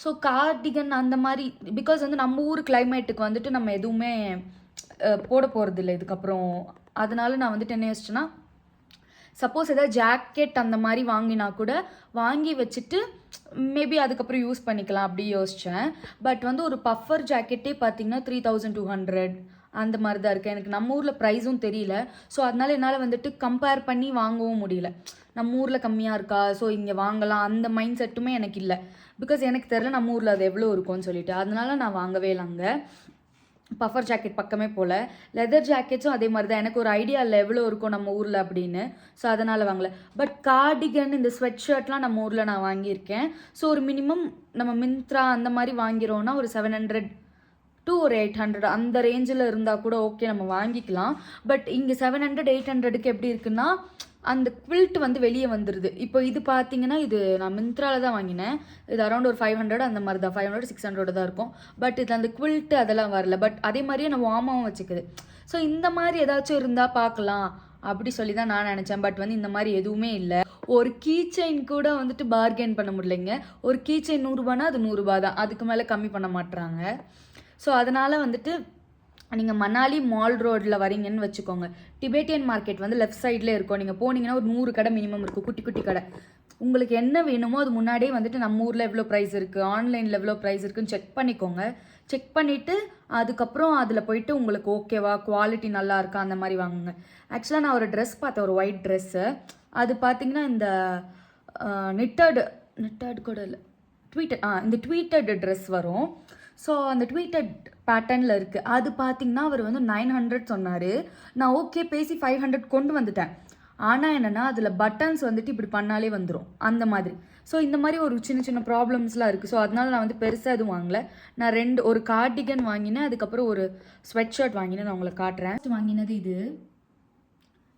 ஸோ கார்டிகன் அந்த மாதிரி பிகாஸ் வந்து நம்ம ஊர் கிளைமேட்டுக்கு வந்துட்டு நம்ம எதுவுமே போட போகிறதில்ல இதுக்கப்புறம். அதனால நான் வந்துட்டு என்ன யோசிச்சேன்னா, சப்போஸ் ஏதாவது ஜாக்கெட் அந்த மாதிரி வாங்கினா கூட வாங்கி வச்சுட்டு மேபி அதுக்கப்புறம் யூஸ் பண்ணிக்கலாம் அப்படி யோசித்தேன். பட் வந்து ஒரு பஃபர் ஜாக்கெட்டே பார்த்தீங்கன்னா 3200 அந்த மாதிரி தான் இருக்குது. எனக்கு நம்ம ஊரில் ப்ரைஸும் தெரியல. ஸோ அதனால என்னால் வந்துட்டு கம்பேர் பண்ணி வாங்கவும் முடியல. நம்ம ஊரில் கம்மியாக இருக்கா ஸோ இங்கே வாங்கலாம் அந்த மைண்ட் செட்டுமே எனக்கு இல்லை. பிகாஸ் எனக்கு தெரில நம்ம ஊரில் அது எவ்வளோ இருக்கும்னு சொல்லிட்டு, அதனால நான் வாங்கவே இல்லைங்க. பஃபர் ஜாக்கெட் பக்கமே போல். லெதர் ஜாக்கெட்ஸும் அதே மாதிரி தான். எனக்கு ஒரு ஐடியா இல்லை எவ்வளோ இருக்கும் நம்ம ஊரில் அப்படின்னு. ஸோ அதனால் வாங்கலை. பட் கார்டிகன் இந்த ஸ்வெட் ஷர்ட்லாம் நம்ம ஊரில் நான் வாங்கியிருக்கேன். ஸோ ஒரு மினிமம் நம்ம மிந்த்ரா அந்த மாதிரி வாங்கிறோன்னா ஒரு 700 to ஒரு 800 அந்த ரேஞ்சில் இருந்தால் கூட ஓகே நம்ம வாங்கிக்கலாம். பட் இங்கே 700 800க்கு எப்படி இருக்குன்னா அந்த குவில்ட் வந்து வெளியே வந்துடுது. இப்போ இது பார்த்தீங்கன்னா இது நான் மிந்த்ராவில் தான் வாங்கினேன். இது அரௌண்ட் ஒரு 500 அந்த மாதிரி தான், 500 600 தான் இருக்கும். பட் இது அந்த குவில்ட்டு அதெல்லாம் வரல. பட் அதே மாதிரியே நம்ம வார்மாவும் வச்சுக்குது. ஸோ இந்த மாதிரி ஏதாச்சும் இருந்தால் பார்க்கலாம் அப்படி சொல்லி தான் நான் நினச்சேன். பட் வந்து இந்த மாதிரி எதுவுமே இல்லை. ஒரு கீ செயின் கூட வந்துட்டு பார்கெயின் பண்ண முடியலைங்க. ஒரு கீ செயின் 100 ரூபானா அது 100 ரூபா தான், அதுக்கு மேலே கம்மி பண்ண மாட்டுறாங்க. ஸோ அதனால் வந்துட்டு நீங்கள் மணாலி மால் ரோடில் வரீங்கன்னு வச்சுக்கோங்க. டிபேட்டியன் மார்க்கெட் வந்து லெஃப்ட் சைடில் இருக்கும். நீங்கள் போனீங்கன்னா ஒரு 100 கடை மினிமம் இருக்கும், குட்டி குட்டி கடை. உங்களுக்கு என்ன வேணுமோ அது முன்னாடியே வந்துட்டு நம்ம ஊரில் எவ்வளோ ப்ரைஸ் இருக்குது, ஆன்லைனில் எவ்வளோ ப்ரைஸ் இருக்குதுன்னு செக் பண்ணிக்கோங்க. செக் பண்ணிவிட்டு அதுக்கப்புறம் அதில் போயிட்டு உங்களுக்கு ஓகேவா, குவாலிட்டி நல்லா இருக்கா அந்த மாதிரி வாங்குங்க. ஆக்சுவலாக நான் ஒரு ட்ரெஸ் பார்த்தேன், ஒரு ஒயிட் ட்ரெஸ்ஸு. அது பார்த்தீங்கன்னா இந்த நிட்டட் கூட இல்லை, இந்த ட்வீட்டட் ட்ரெஸ் வரும். ஸோ அந்த ட்வீட்டட் பேட்டர்னில் இருக்குது. அது பார்த்திங்கன்னா அவர் வந்து 900 சொன்னார். நான் ஓகே பேசி 500 கொண்டு வந்துட்டேன். ஆனால் என்னென்னா அதில் பட்டன்ஸ் வந்துட்டு இப்படி பண்ணாலே வந்துடும் அந்த மாதிரி. ஸோ இந்த மாதிரி ஒரு சின்ன சின்ன ப்ராப்ளம்ஸ்லாம் இருக்குது. ஸோ அதனால நான் வந்து பெருசாக எதுவும் வாங்கலை. நான் ஒரு கார்டிகன் வாங்கினேன், அதுக்கப்புறம் ஒரு ஸ்வெட் ஷர்ட் வாங்கினேன். நான் உங்களுக்கு காட்டுறேன். வாங்கினது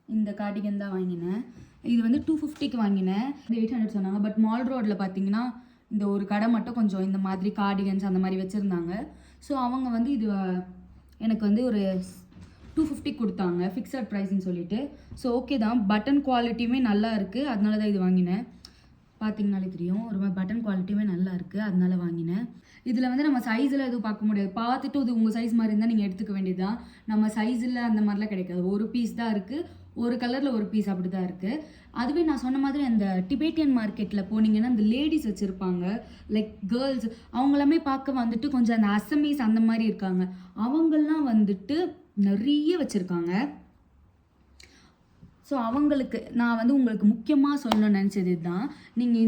இந்த கார்டிகன் தான் வாங்கினேன். இது வந்து 250க்கு வாங்கினேன். 800 சொன்னாங்க. பட் மால் ரோடில் பார்த்தீங்கன்னா இந்த ஒரு கடை மட்டும் கொஞ்சம் இந்த மாதிரி கார்டிகன்ஸ் அந்த மாதிரி வச்சுருந்தாங்க. ஸோ அவங்க வந்து இது எனக்கு வந்து ஒரு 250 கொடுத்தாங்க, ஃபிக்ஸட் ப்ரைஸ்ன்னு சொல்லிட்டு. ஸோ ஓகே தான், பட்டன் குவாலிட்டியுமே நல்லா இருக்குது, அதனால தான் இது வாங்கினேன். பார்த்தீங்கனாலே தெரியும், ஒரு மாதிரி பட்டன் குவாலிட்டியுமே நல்லா இருக்குது, அதனால வாங்கினேன். இதில் வந்து நம்ம சைஸில் எதுவும் பார்க்க முடியாது. பார்த்துட்டு இது உங்கள் சைஸ் மாதிரி இருந்தால் நீங்கள் எடுத்துக்க வேண்டியது தான். நம்ம சைஸில் அந்த மாதிரிலாம் கிடைக்காது. ஒரு பீஸ் தான் இருக்குது, ஒரு கலரில் ஒரு பீஸ் அப்படி தான் இருக்குது. அதுவே நான் சொன்ன மாதிரி அந்த டிபேட்டியன் மார்க்கெட்டில் போனீங்கன்னா அந்த லேடிஸ் வச்சுருப்பாங்க, லைக் கேர்ள்ஸ், அவங்களமே பார்க்க வந்துட்டு கொஞ்சம் அந்த அசமீஸ் அந்த மாதிரி இருக்காங்க. அவங்கெல்லாம் வந்துட்டு நிறைய வச்சுருக்காங்க. ஸோ அவங்களுக்கு நான் வந்து உங்களுக்கு முக்கியமாக சொல்லணும்னு நினச்சது தான், நீங்கள்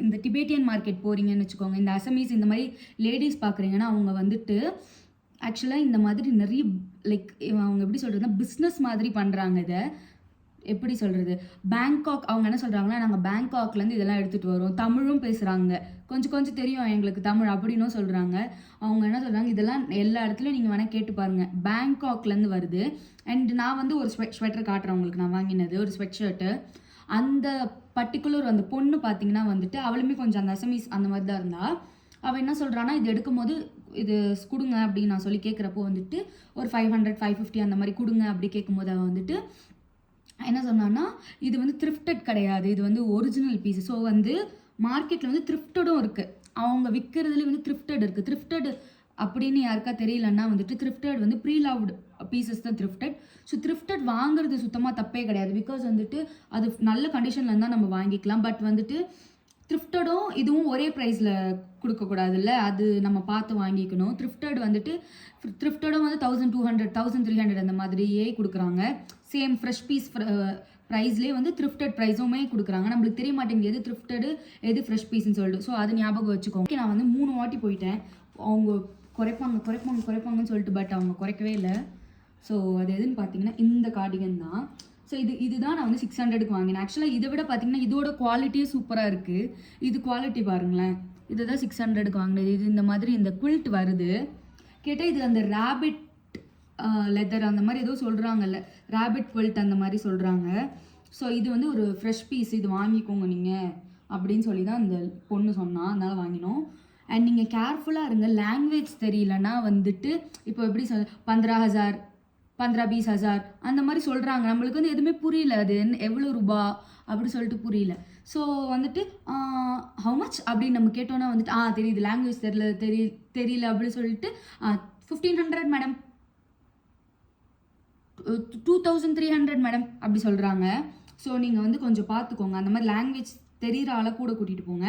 இந்த டிபேட்டியன் மார்க்கெட் போகிறீங்கன்னு வச்சுக்கோங்க, இந்த அசமீஸ் இந்த மாதிரி லேடிஸ் பார்க்குறீங்கன்னா அவங்க வந்துட்டு ஆக்சுவலாக இந்த மாதிரி நிறைய லைக் அவங்க எப்படி சொல்கிறதுனா பிஸ்னஸ் மாதிரி பண்ணுறாங்க. இதை எப்படி சொல்கிறது, பேங்காக் அவங்க என்ன சொல்கிறாங்கன்னா, நாங்கள் பேங்காக்லேருந்து இதெல்லாம் எடுத்துகிட்டு வரோம், தமிழும் பேசுகிறாங்க, கொஞ்சம் தெரியும் எங்களுக்கு தமிழ் அப்படின்னும் சொல்கிறாங்க. அவங்க என்ன சொல்கிறாங்க, இதெல்லாம் எல்லா இடத்துலையும் நீங்கள் வேணால் கேட்டு பாருங்கள், பேங்காக்லேருந்து வருது. அண்ட் நான் வந்து ஒரு ஸ்வெட்டர் காட்டுறேன் உங்களுக்கு, நான் வாங்கினது ஒரு ஸ்வெட் ஷர்ட்டு. அந்த பர்டிகுலர் அந்த பொண்ணு பார்த்தீங்கன்னா வந்துட்டு அவளுமே கொஞ்சம் அந்த அசமீஸ் அந்த மாதிரி தான் இருந்தா. அவள் என்ன சொல்கிறான்னா, இது எடுக்கும்போது இது கொடுங்க அப்படின்னு நான் சொல்லி கேட்குறப்போ வந்துட்டு ஒரு 500 550 அந்த மாதிரி கொடுங்க அப்படி கேட்கும்போது அவள் வந்துட்டு என்ன சொன்னான்னா, இது வந்து த்ரிஃப்டட் கிடையாது, இது வந்து ஒரிஜினல் பீஸ். ஸோ வந்து மார்க்கெட்டில் வந்து த்ரிஃப்டடும் இருக்குது, அவங்க விற்கிறதுலேயே வந்து த்ரிஃப்டட் இருக்குது. த்ரிஃப்டட் அப்படின்னு யாருக்கா தெரியலன்னா வந்துட்டு த்ரிஃப்டட் வந்து ப்ரீ லவ்டு பீசஸ் தான் த்ரிஃப்டட். ஸோ த்ரிஃப்டட் வாங்குறது சுத்தமாக தப்பே கிடையாது, பிகாஸ் வந்துட்டு அது நல்ல கண்டிஷனில் இருந்தால் நம்ம வாங்கிக்கலாம். பட் வந்துட்டு த்ரிஃப்டடும் இதுவும் ஒரே ப்ரைஸில் கொடுக்கக்கூடாதுல்ல, அது நம்ம பார்த்து வாங்கிக்கணும். த்ரிஃப்டடும் வந்து 1200 1300 அந்த மாதிரியே கொடுக்குறாங்க. சேம் ஃப்ரெஷ் பீஸ் ப்ரைஸ்லேயே வந்து த்ரிஃப்டட் ப்ரைஸுமே கொடுக்குறாங்க. நம்மளுக்கு தெரிய மாட்டேங்குது எது த்ரிஃப்டடு எது ஃப்ரெஷ் பீஸ்ன்னு சொல்லிட்டு. ஸோ அது ஞாபகம் வச்சுக்கோங்க. நான் வந்து 3 வாட்டி போயிட்டேன், அவங்க குறைப்பாங்கன்னு சொல்லிட்டு, பட் அவங்க குறைக்கவே இல்லை. ஸோ அது எதுன்னு பார்த்தீங்கன்னா இந்த கார்டிகன் தான். ஸோ இதுதான் நான் வந்து 600க்கு வாங்கினேன். ஆக்சுவலாக இதை விட பார்த்தீங்கன்னா இதோட குவாலிட்டியும் சூப்பராக இருக்குது. இது குவாலிட்டி பாருங்களேன், இதை தான் 600க்கு வாங்கினது. இது இந்த மாதிரி இந்த குவில்ட் வருது. கேட்டால் இது அந்த ரேபிட் லெதர் அந்த மாதிரி ஏதோ சொல்கிறாங்கல்ல, ரேபிட் குவில்ட் அந்த மாதிரி சொல்கிறாங்க. ஸோ இது வந்து ஒரு ஃப்ரெஷ் பீஸ், இது வாங்கிக்கோங்க நீங்கள் அப்படின்னு சொல்லி தான் இந்த பொண்ணு சொன்னால், அதனால் வாங்கினோம். அண்ட் நீங்கள் கேர்ஃபுல்லாக இருங்க, லாங்குவேஜ் தெரியலன்னா வந்துட்டு இப்போ எப்படி 15,000 15-20,000 அந்த மாதிரி சொல்கிறாங்க. நம்மளுக்கு வந்து எதுவுமே புரியல, அது எவ்வளோ ரூபா அப்படி சொல்லிட்டு புரியல. ஸோ வந்துட்டு ஹவு மச் அப்படின்னு நம்ம கேட்டோன்னா வந்துட்டு தெரியுது, லாங்குவேஜ் தெரியல அப்படி சொல்லிட்டு 1500 மேடம், 2300 மேடம் அப்படி சொல்கிறாங்க. ஸோ நீங்கள் வந்து கொஞ்சம் பார்த்துக்கோங்க, அந்த மாதிரி லாங்குவேஜ் தெரிகிற ஆளை கூட கூட்டிகிட்டு போங்க.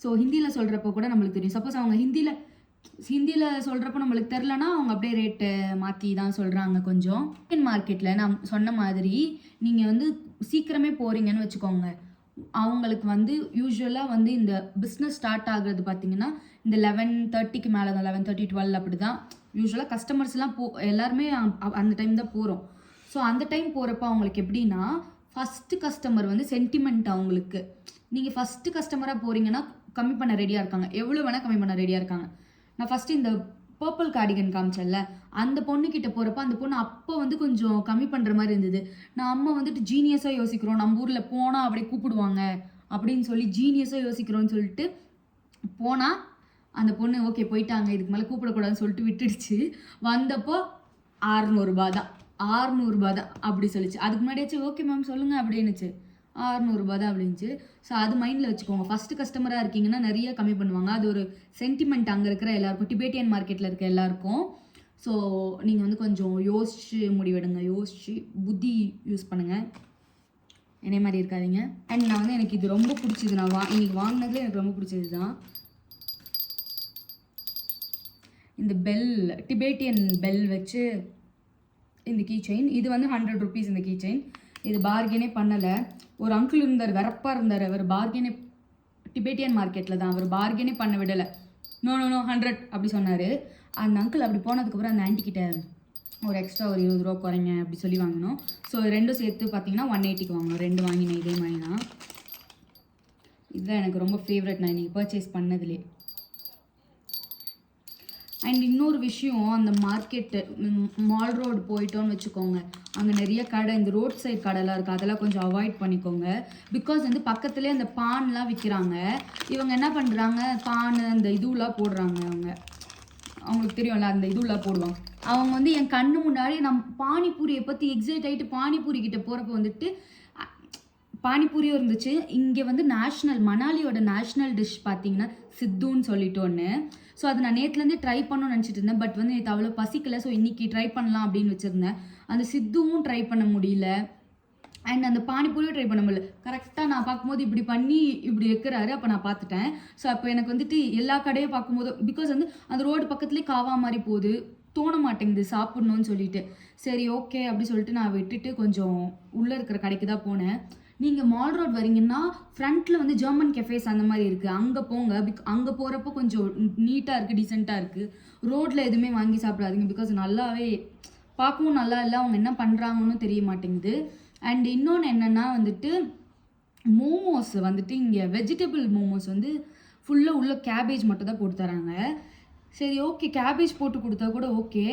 ஸோ ஹிந்தியில் சொல்கிறப்போ கூட நம்மளுக்கு தெரியும். சப்போஸ் அவங்க ஹிந்தியில் சொல்கிறப்போ நம்மளுக்கு தெரிலனா அவங்க அப்படியே ரேட்டு மாற்றி தான் சொல்கிறாங்க. கொஞ்சம் மார்க்கெட்டில் நான் சொன்ன மாதிரி நீங்கள் வந்து சீக்கிரமே போகிறீங்கன்னு வச்சுக்கோங்க, அவங்களுக்கு வந்து யூஸ்வலாக வந்து இந்த பிஸ்னஸ் ஸ்டார்ட் ஆகுறது பார்த்தீங்கன்னா இந்த 11:30க்கு மேலே தான், 11:30 12 அப்படி தான் யூஸ்வலாக கஸ்டமர்ஸ்லாம் எல்லாருமே அந்த டைம் தான் போகிறோம். ஸோ அந்த டைம் போகிறப்ப அவங்களுக்கு எப்படின்னா ஃபஸ்ட்டு கஸ்டமர் வந்து சென்டிமெண்ட் அவங்களுக்கு. நீங்கள் ஃபஸ்ட்டு கஸ்டமராக போகிறீங்கன்னா கம்மி பண்ண ரெடியாக இருக்காங்க, எவ்வளோ வேணால் கம்மி பண்ண ரெடியாக இருக்காங்க. நான் ஃபஸ்ட்டு இந்த பர்பிள் கார்டிகன் காமிச்சேன்ல, அந்த பொண்ணுக்கிட்ட போகிறப்ப அந்த பொண்ணு அப்போ வந்து கொஞ்சம் கம்மி பண்ணுற மாதிரி இருந்தது. நம்ம வந்துட்டு ஜீனியஸாக யோசிக்கிறோம், நம்ம ஊரில் போனால் அப்படியே கூப்பிடுவாங்க அப்படின்னு சொல்லி ஜீனியஸாக யோசிக்கிறோன்னு சொல்லிட்டு போனால் அந்த பொண்ணு ஓகே போயிட்டாங்க, இதுக்கு மேலே கூப்பிடக்கூடாதுன்னு சொல்லிட்டு விட்டுடுச்சு. வந்தப்போ 600 ரூபா தான், 600 ரூபா தான் அப்படி சொல்லிச்சு. அதுக்கு முன்னாடியாச்சும் ஓகே மேம் சொல்லுங்கள் அப்படின்னுச்சு, 600 ரூபா தான் அப்படின்ச்சு. ஸோ அது மைண்டில் வச்சுக்கோங்க. ஃபஸ்ட்டு கஸ்டமராக இருக்கீங்கன்னா நிறைய கம்மி பண்ணுவாங்க. அது ஒரு சென்டிமெண்ட் அங்கே இருக்கிற எல்லாருக்கும், டிபேட்டியன் மார்க்கெட்டில் இருக்க எல்லாருக்கும். ஸோ நீங்கள் வந்து கொஞ்சம் யோசிச்சு முடிவெடுங்க, யோசிச்சு புத்தி யூஸ் பண்ணுங்கள், என்னை மாதிரி இருக்காதீங்க. அண்ட் நான் வந்து எனக்கு இது ரொம்ப பிடிச்சது, நான் இன்னைக்கு வாங்கினதுல எனக்கு ரொம்ப பிடிச்சது தான் இந்த பெல், டிபேட்டியன் பெல் வச்சு இந்த கீ செயின். இது வந்து 100 ருபீஸ் இந்த கீ செயின். இது பார்கெனே பண்ணலை. ஒரு அங்கிள் இருந்தார், வெறப்பாக இருந்தார், அவர் பார்கெனே, டிபேட்டியன் மார்க்கெட்டில் தான், அவர் பார்கெனே பண்ண விடலை. நோ 100 அப்படி சொன்னார். அந்த அங்கிள் அப்படி போனதுக்கப்புறம் அந்த ஆன்ட்டிக்கிட்ட ஒரு எக்ஸ்ட்ரா ஒரு 20 ரூபா குறைங்க அப்படி சொல்லி வாங்கினோம். ஸோ ரெண்டும் சேர்த்து பார்த்தீங்கன்னா 180க்கு வாங்கினோம். 2 வாங்கினேன் இதே மாதிரி தான். இதுதான் எனக்கு ரொம்ப ஃபேவரட் நான் இன்றைக்கி பர்ச்சேஸ் பண்ணதுலே. அண்ட் இன்னொரு விஷயம், அந்த மார்க்கெட்டு மால் ரோடு போயிட்டோன்னு வச்சுக்கோங்க, அங்கே நிறைய கடை, இந்த ரோட் சைட் கடைலாம் இருக்குது, அதெல்லாம் கொஞ்சம் அவாய்ட் பண்ணிக்கோங்க. பிகாஸ் வந்து பக்கத்துலேயே அந்த பான்லாம் விற்கிறாங்க. இவங்க என்ன பண்ணுறாங்க, பான் அந்த இதுவெலாம் போடுறாங்க. அவங்களுக்கு தெரியும்ல, அந்த இதுவெலாம் போடுவாங்க. அவங்க வந்து என் கண்ணு முன்னாடி பானிபூரியை பற்றி எக்ஸைட் ஆகிட்டு பானிபூரி கிட்ட போகிறப்ப வந்துட்டு பானிபூரியும் இருந்துச்சு. இங்கே வந்து மணாலியோட நேஷ்னல் டிஷ் பார்த்தீங்கன்னா சித்துன்னு சொல்லிட்டு ஒன்று. ஸோ அதை நான் நேற்றுலேருந்தே ட்ரை பண்ணணும்னு நினச்சிட்டு இருந்தேன். பட் வந்து நேற்று அவ்வளோ பசிக்கலை. ஸோ இன்றைக்கி ட்ரை பண்ணலாம் அப்படின்னு வச்சுருந்தேன். அந்த சித்துவும் ட்ரை பண்ண முடியல, அண்ட் அந்த பானிபூரியும் ட்ரை பண்ண முடியல. கரெக்டாக நான் பார்க்கும்போது இப்படி பண்ணி இப்படி வைக்கிறாரு, அப்போ நான் பார்த்துட்டேன். ஸோ அப்போ எனக்கு வந்துட்டு எல்லா கடையும் பார்க்கும்போது, பிகாஸ் வந்து அந்த ரோடு பக்கத்துலேயே காவா மாதிரி போகுது, தோண மாட்டேங்குது சாப்பிட்ணுன்னு சொல்லிட்டு. சரி ஓகே அப்படி சொல்லிட்டு நான் விட்டுட்டு கொஞ்சம் உள்ளே இருக்கிற கடைக்கு தான் போனேன். நீங்கள் மால் ரோட் வரீங்கன்னா ஃப்ரண்ட்டில் வந்து ஜெர்மன் கெஃபேஸ் அந்த மாதிரி இருக்குது, அங்கே போங்க. அங்கே போகிறப்போ கொஞ்சம் நீட்டாக இருக்குது, டீசெண்டாக இருக்குது. ரோட்டில் எதுவுமே வாங்கி சாப்பிடாதீங்க, பிகாஸ் நல்லாவே பார்க்கவும் நல்லா இல்லை, அவங்க என்ன பண்ணுறாங்கன்னு தெரிய மாட்டேங்குது. அண்ட் இன்னொன்று என்னென்னா வந்துட்டு மோமோஸ் வந்துட்டு இங்கே வெஜிடபிள் மோமோஸ் வந்து ஃபுல்லாக உள்ள கேபேஜ் மட்டும் தான் போட்டு தராங்க. சரி ஓகே, கேபேஜ் போட்டு கொடுத்தா கூட ஓகே.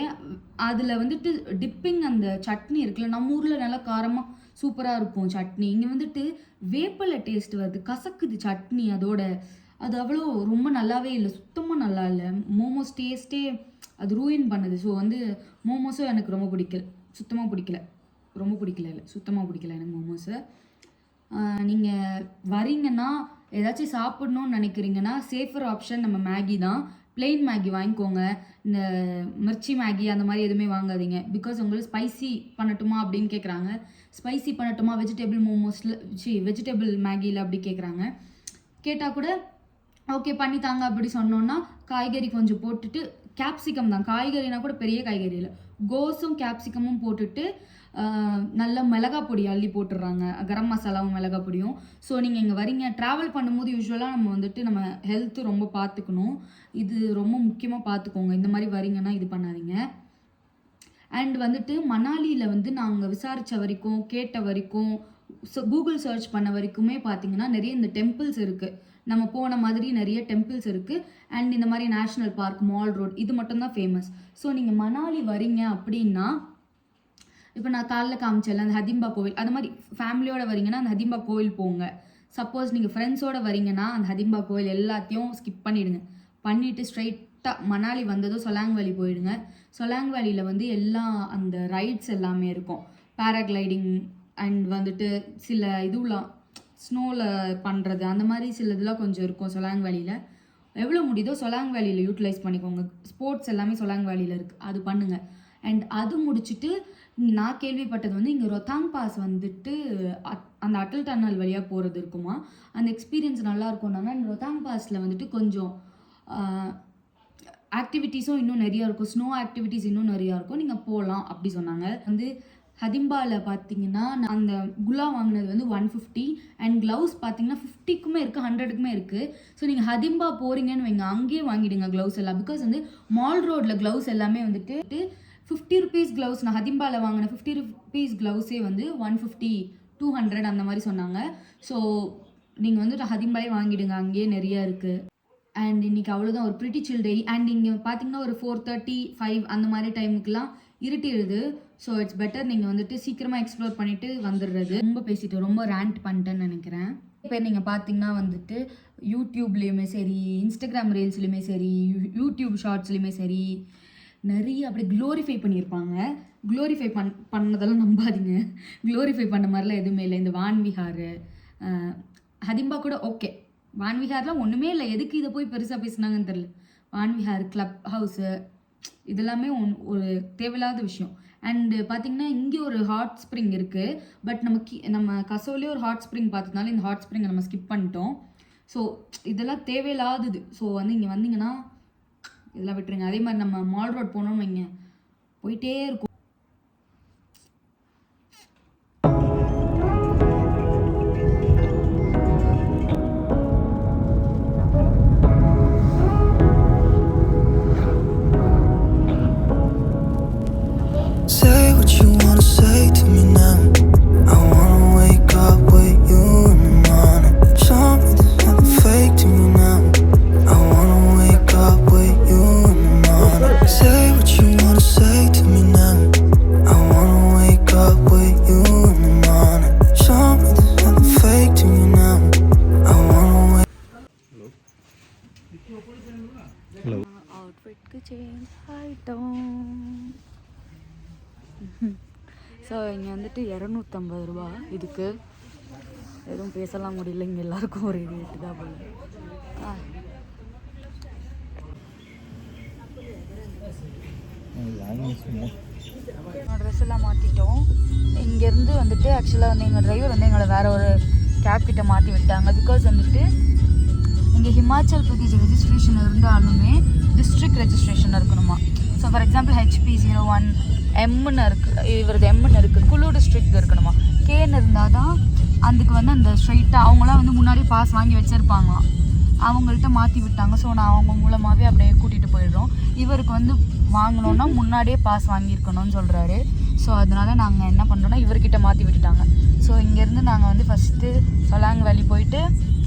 அதில் வந்துட்டு டிப்பிங் அந்த சட்னி இருக்குல்ல, நம்ம ஊரில் நல்லா காரமாக சூப்பராக இருக்கும் சட்னி. இங்கே வந்துட்டு வேப்பலை டேஸ்ட் வருது, கசக்குது சட்னி அதோட. அது அவ்வளோ ரொம்ப நல்லாவே இல்லை, சுத்தமாக நல்லா இல்லை. மோமோஸ் டேஸ்ட்டே அது ரூயின் பண்ணுது. ஸோ வந்து மோமோஸும் எனக்கு ரொம்ப பிடிக்கல, சுத்தமாக பிடிக்கல. ரொம்ப பிடிக்கல இல்லை, சுத்தமாக பிடிக்கல எனக்கு மோமோஸு. நீங்கள் வரீங்கன்னா ஏதாச்சும் சாப்பிட்ணுன்னு நினைக்கிறீங்கன்னா சேஃபர் ஆப்ஷன் நம்ம மேகி தான். பிளெயின் மேகி வாங்கிக்கோங்க. இந்த மிர்ச்சி மேகி அந்த மாதிரி எதுவுமே வாங்காதீங்க. பிகாஸ் உங்களுக்கு ஸ்பைசி பண்ணட்டுமா அப்படின்னு கேட்குறாங்க. ஸ்பைசி பண்ணட்டுமா வெஜிடபிள் மோமோஸில் வெஜிடபிள் மேகியில் அப்படி கேட்குறாங்க. கேட்டால் கூட ஓகே பண்ணி தாங்க அப்படி சொன்னோன்னா காய்கறி கொஞ்சம் போட்டுட்டு, கேப்சிகம் தான், காய்கறினா கூட பெரிய காய்கறி இல்லை, கோஸும் கேப்சிகமும் போட்டுட்டு நல்ல மிளகா பொடி அள்ளி போட்டுடுறாங்க, கரம் மசாலாவும் மிளகா பொடியும். ஸோ நீங்கள் இங்கே வரீங்க, ட்ராவல் பண்ணும்போது யூஸ்வலாக நம்ம வந்துட்டு நம்ம ஹெல்த்து ரொம்ப பார்த்துக்கணும். இது ரொம்ப முக்கியமாக பார்த்துக்கோங்க. இந்த மாதிரி வரீங்கன்னா இது பண்ணாதீங்க. அண்ட் வந்துட்டு மணாலியில் வந்து நாங்கள் விசாரித்த வரைக்கும், கேட்ட வரைக்கும், கூகுள் சர்ச் பண்ண வரைக்குமே பார்த்தீங்கன்னா நிறைய இந்த டெம்பிள்ஸ் இருக்குது. நம்ம போன மாதிரி நிறைய டெம்பிள்ஸ் இருக்குது. அண்ட் இந்த மாதிரி நேஷ்னல் பார்க், மால் ரோட், இது மட்டும்தான் ஃபேமஸ். ஸோ நீங்கள் மணாலி வரீங்க அப்படின்னா, இப்போ நான் காலைல காமிச்சேன்ல அந்த ஹதிம்பா கோவில், அது மாதிரி ஃபேமிலியோடு வரீங்கன்னா அந்த ஹதிம்பா கோவில் போங்க. சப்போஸ் நீங்கள் ஃப்ரெண்ட்ஸோடு வரீங்கன்னா அந்த ஹதிம்பா கோவில் எல்லாத்தையும் ஸ்கிப் பண்ணிவிட்டு ஸ்ட்ரைட்டாக மணாலி வந்ததும் சொலாங் வேலி போயிடுங்க. சொலாங் வேலியில் வந்து எல்லா அந்த ரைட்ஸ் எல்லாமே இருக்கும், பேராகிளைடிங் அண்ட் வந்துட்டு சில இதுலாம் ஸ்னோவில் பண்ணுறது, அந்த மாதிரி சில இதெல்லாம் கொஞ்சம் இருக்கும் சொலாங் வேலியில். எவ்வளோ முடியுதோ சொலாங் வேலியில் யூட்டிலைஸ் பண்ணிக்கோங்க. ஸ்போர்ட்ஸ் எல்லாமே சொலாங் வேலியில் இருக்குது, அது பண்ணுங்கள். அண்ட் அது முடிச்சுட்டு நான் கேள்விப்பட்டது வந்து இங்கே ரொத்தாங் பாஸ் வந்துட்டு அந்த அட்டல் டன்னல் வழியாக போகிறது இருக்குமா, அந்த எக்ஸ்பீரியன்ஸ் நல்லா இருக்கும்னாங்க. அண்ட் ரொத்தாங் பாஸில் வந்துட்டு கொஞ்சம் ஆக்டிவிட்டீஸும் இன்னும் நிறையா இருக்கும், ஸ்னோ ஆக்டிவிட்டீஸ் இன்னும் நிறையா இருக்கும், நீங்கள் போகலாம் அப்படி சொன்னாங்க. வந்து ஹதிம்பாவில் பார்த்தீங்கன்னா நான் அந்த குலா வாங்கினது வந்து 150 அண்ட் க்ளவுஸ் பார்த்தீங்கன்னா 50க்குமே இருக்குது 100க்குமே இருக்குது. ஸோ நீங்கள் ஹதிம்பா போகிறீங்கன்னு வைங்க, அங்கேயே வாங்கிடுங்க க்ளவுஸ் எல்லாம். பிகாஸ் வந்து மால் ரோடில் க்ளவுஸ் எல்லாமே வந்துட்டு 50 ருபீஸ் க்ளவுஸ், நான் ஹதிம்பாவில் வாங்கின 50 ருபீஸ் க்ளவுஸே வந்து 150 200 அந்த மாதிரி சொன்னாங்க. ஸோ நீங்கள் வந்துட்டு ஹதிம்பாலே வாங்கிடுங்க, அங்கேயே நிறையா இருக்குது. அண்ட் இன்றைக்கி அவ்வளோதான், ஒரு ப்ரிட்டி சில் டே. அண்ட் இங்கே பார்த்தீங்கன்னா ஒரு 4:30 5 அந்த மாதிரி டைமுக்குலாம் இருட்டிடுது. ஸோ இட்ஸ் பெட்டர் நீங்கள் வந்துட்டு சீக்கிரமாக எக்ஸ்ப்ளோர் பண்ணிவிட்டு வந்துடுறது. ரொம்ப பேசிட்டு ரொம்ப ரேண்ட் பண்ணிட்டேன்னு நினைக்கிறேன். இப்போ நீங்கள் பார்த்தீங்கன்னா வந்துட்டு யூடியூப்லேயுமே சரி, இன்ஸ்டாகிராம் ரீல்ஸ்லையுமே சரி, யூடியூப் ஷார்ட்ஸ்லையுமே சரி, நிறைய அப்படியே க்ளோரிஃபை பண்ணியிருப்பாங்க. க்ளோரிஃபை பண்ணதெல்லாம் நம்பாதீங்க. க்ளோரிஃபை பண்ண மாதிரிலாம் எதுவுமே இல்லை. இந்த வான்விஹார் ஹதிம்பா கூட ஓகே, வான்விஹார்லாம் ஒன்றுமே இல்லை. எதுக்கு இதை போய் பெருசாக பேசுனாங்கன்னு தெரில. வான்விஹார் கிளப் ஹவுஸு இதெல்லாமே ஒரு தேவையில்லாத விஷயம். அண்டு பார்த்திங்கன்னா இங்கே ஒரு ஹாட் ஸ்ப்ரிங் இருக்குது. பட் நம்ம கசோலே ஒரு ஹாட் ஸ்ப்ரிங் பார்த்ததுனால இந்த ஹாட் ஸ்ப்ரிங்கை நம்ம ஸ்கிப் பண்ணிட்டோம். ஸோ இதெல்லாம் தேவையில்லாதது. ஸோ வந்து இங்கே வந்தீங்கன்னா இதெல்லாம் விட்டுருங்க. அதே மாதிரி நம்ம மால் ரோட் போனோம்னு வைங்க, போயிட்டே இருக்கும். அவுட்ஃபிட்க்கு சேஞ்ச் ஆகிட்டோம். ஸோ இங்கே வந்துட்டு 250 ரூபா இதுக்கு. எதுவும் பேசலாம் முடியல, இங்கே எல்லாருக்கும் ஒரு ரேட்டு தான் போல. ட்ரெஸ் எல்லாம் மாற்றிட்டோம். இங்கேருந்து வந்துட்டு ஆக்சுவலாக வந்து எங்கள் டிரைவர் வந்து எங்களை வேறு ஒரு கேப் கிட்ட மாற்றி விட்டாங்க. பிகாஸ் வந்துட்டு இங்கே ஹிமாச்சல் பிரதேஷ் ரெஜிஸ்ட்ரேஷன் இருந்தாலுமே டிஸ்ட்ரிக்ட் ரெஜிஸ்ட்ரேஷன் இருக்கணுமா. ஸோ ஃபார் எக்ஸாம்பிள் HP01 எம்னு இருக்குது, இவரது எம்னு இருக்குது, குழு டிஸ்ட்ரிக்ட் இருக்கணுமா. கேன்னு இருந்தால் தான் அதுக்கு வந்து அந்த ஸ்ட்ரைட்டாக அவங்களாம் வந்து முன்னாடியே பாஸ் வாங்கி வச்சுருப்பாங்களாம், அவங்கள்ட்ட மாற்றி விட்டாங்க. ஸோ நான் அவங்க மூலமாகவே அப்படியே கூட்டிகிட்டு போயிடுறோம். இவருக்கு வந்து வாங்கினோன்னா முன்னாடியே பாஸ் வாங்கியிருக்கணும்னு சொல்கிறாரு. ஸோ அதனால் நாங்கள் என்ன பண்ணுறோன்னா இவர்கிட்ட மாற்றி விட்டுட்டாங்க. ஸோ இங்கேருந்து நாங்கள் வந்து ஃபஸ்ட்டு சொலாங் வேலி போயிட்டு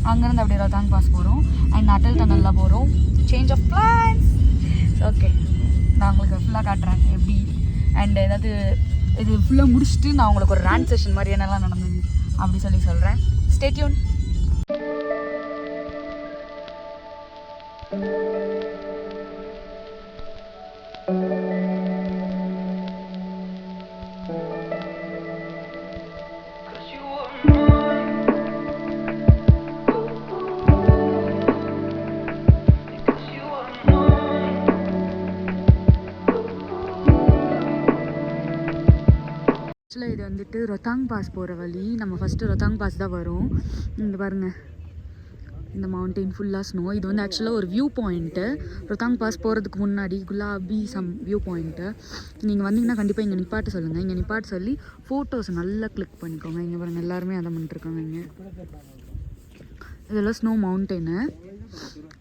அங்கேருந்து அப்படியே ரோத்தாங் பாஸ் போகிறோம். அண்ட் அட்டல் டனலில் போகிறோம். Change of plants. ஓகே, நான் உங்களுக்கு ஃபுல்லாக காட்டுறேன் எப்படி. அண்ட் ஏதாவது இது ஃபுல்லாக முடிச்சுட்டு நான் உங்களுக்கு ஒரு ரேண்ட் செஷன் மாதிரி என்னெல்லாம் நடந்தது அப்படி சொல்கிறேன். Stay tune. ஆக்சுவலாக இது வந்துட்டு ரொத்தாங் பாஸ் போகிற வழி. நம்ம ஃபஸ்ட்டு ரொத்தாங் பாஸ் தான் வரும். இங்கே பாருங்கள், இந்த மவுண்டெயின் ஃபுல்லாக ஸ்னோ. இது வந்து ஆக்சுவலாக ஒரு வியூ பாயிண்ட்டு. ரொத்தாங் பாஸ் போகிறதுக்கு முன்னாடி குலாபி வியூ பாயிண்ட்டு. நீங்கள் வந்தீங்கன்னா கண்டிப்பாக இங்கே நிப்பாட்ட சொல்லுங்கள். இங்கே நிப்பாட்ட சொல்லி ஃபோட்டோஸ் நல்லா கிளிக் பண்ணிக்கோங்க. இங்கே பாருங்கள், எல்லாருமே அதை பண்ணிட்டுருக்காங்க. இங்கே இதெல்லாம் ஸ்னோ மவுண்டெயினு.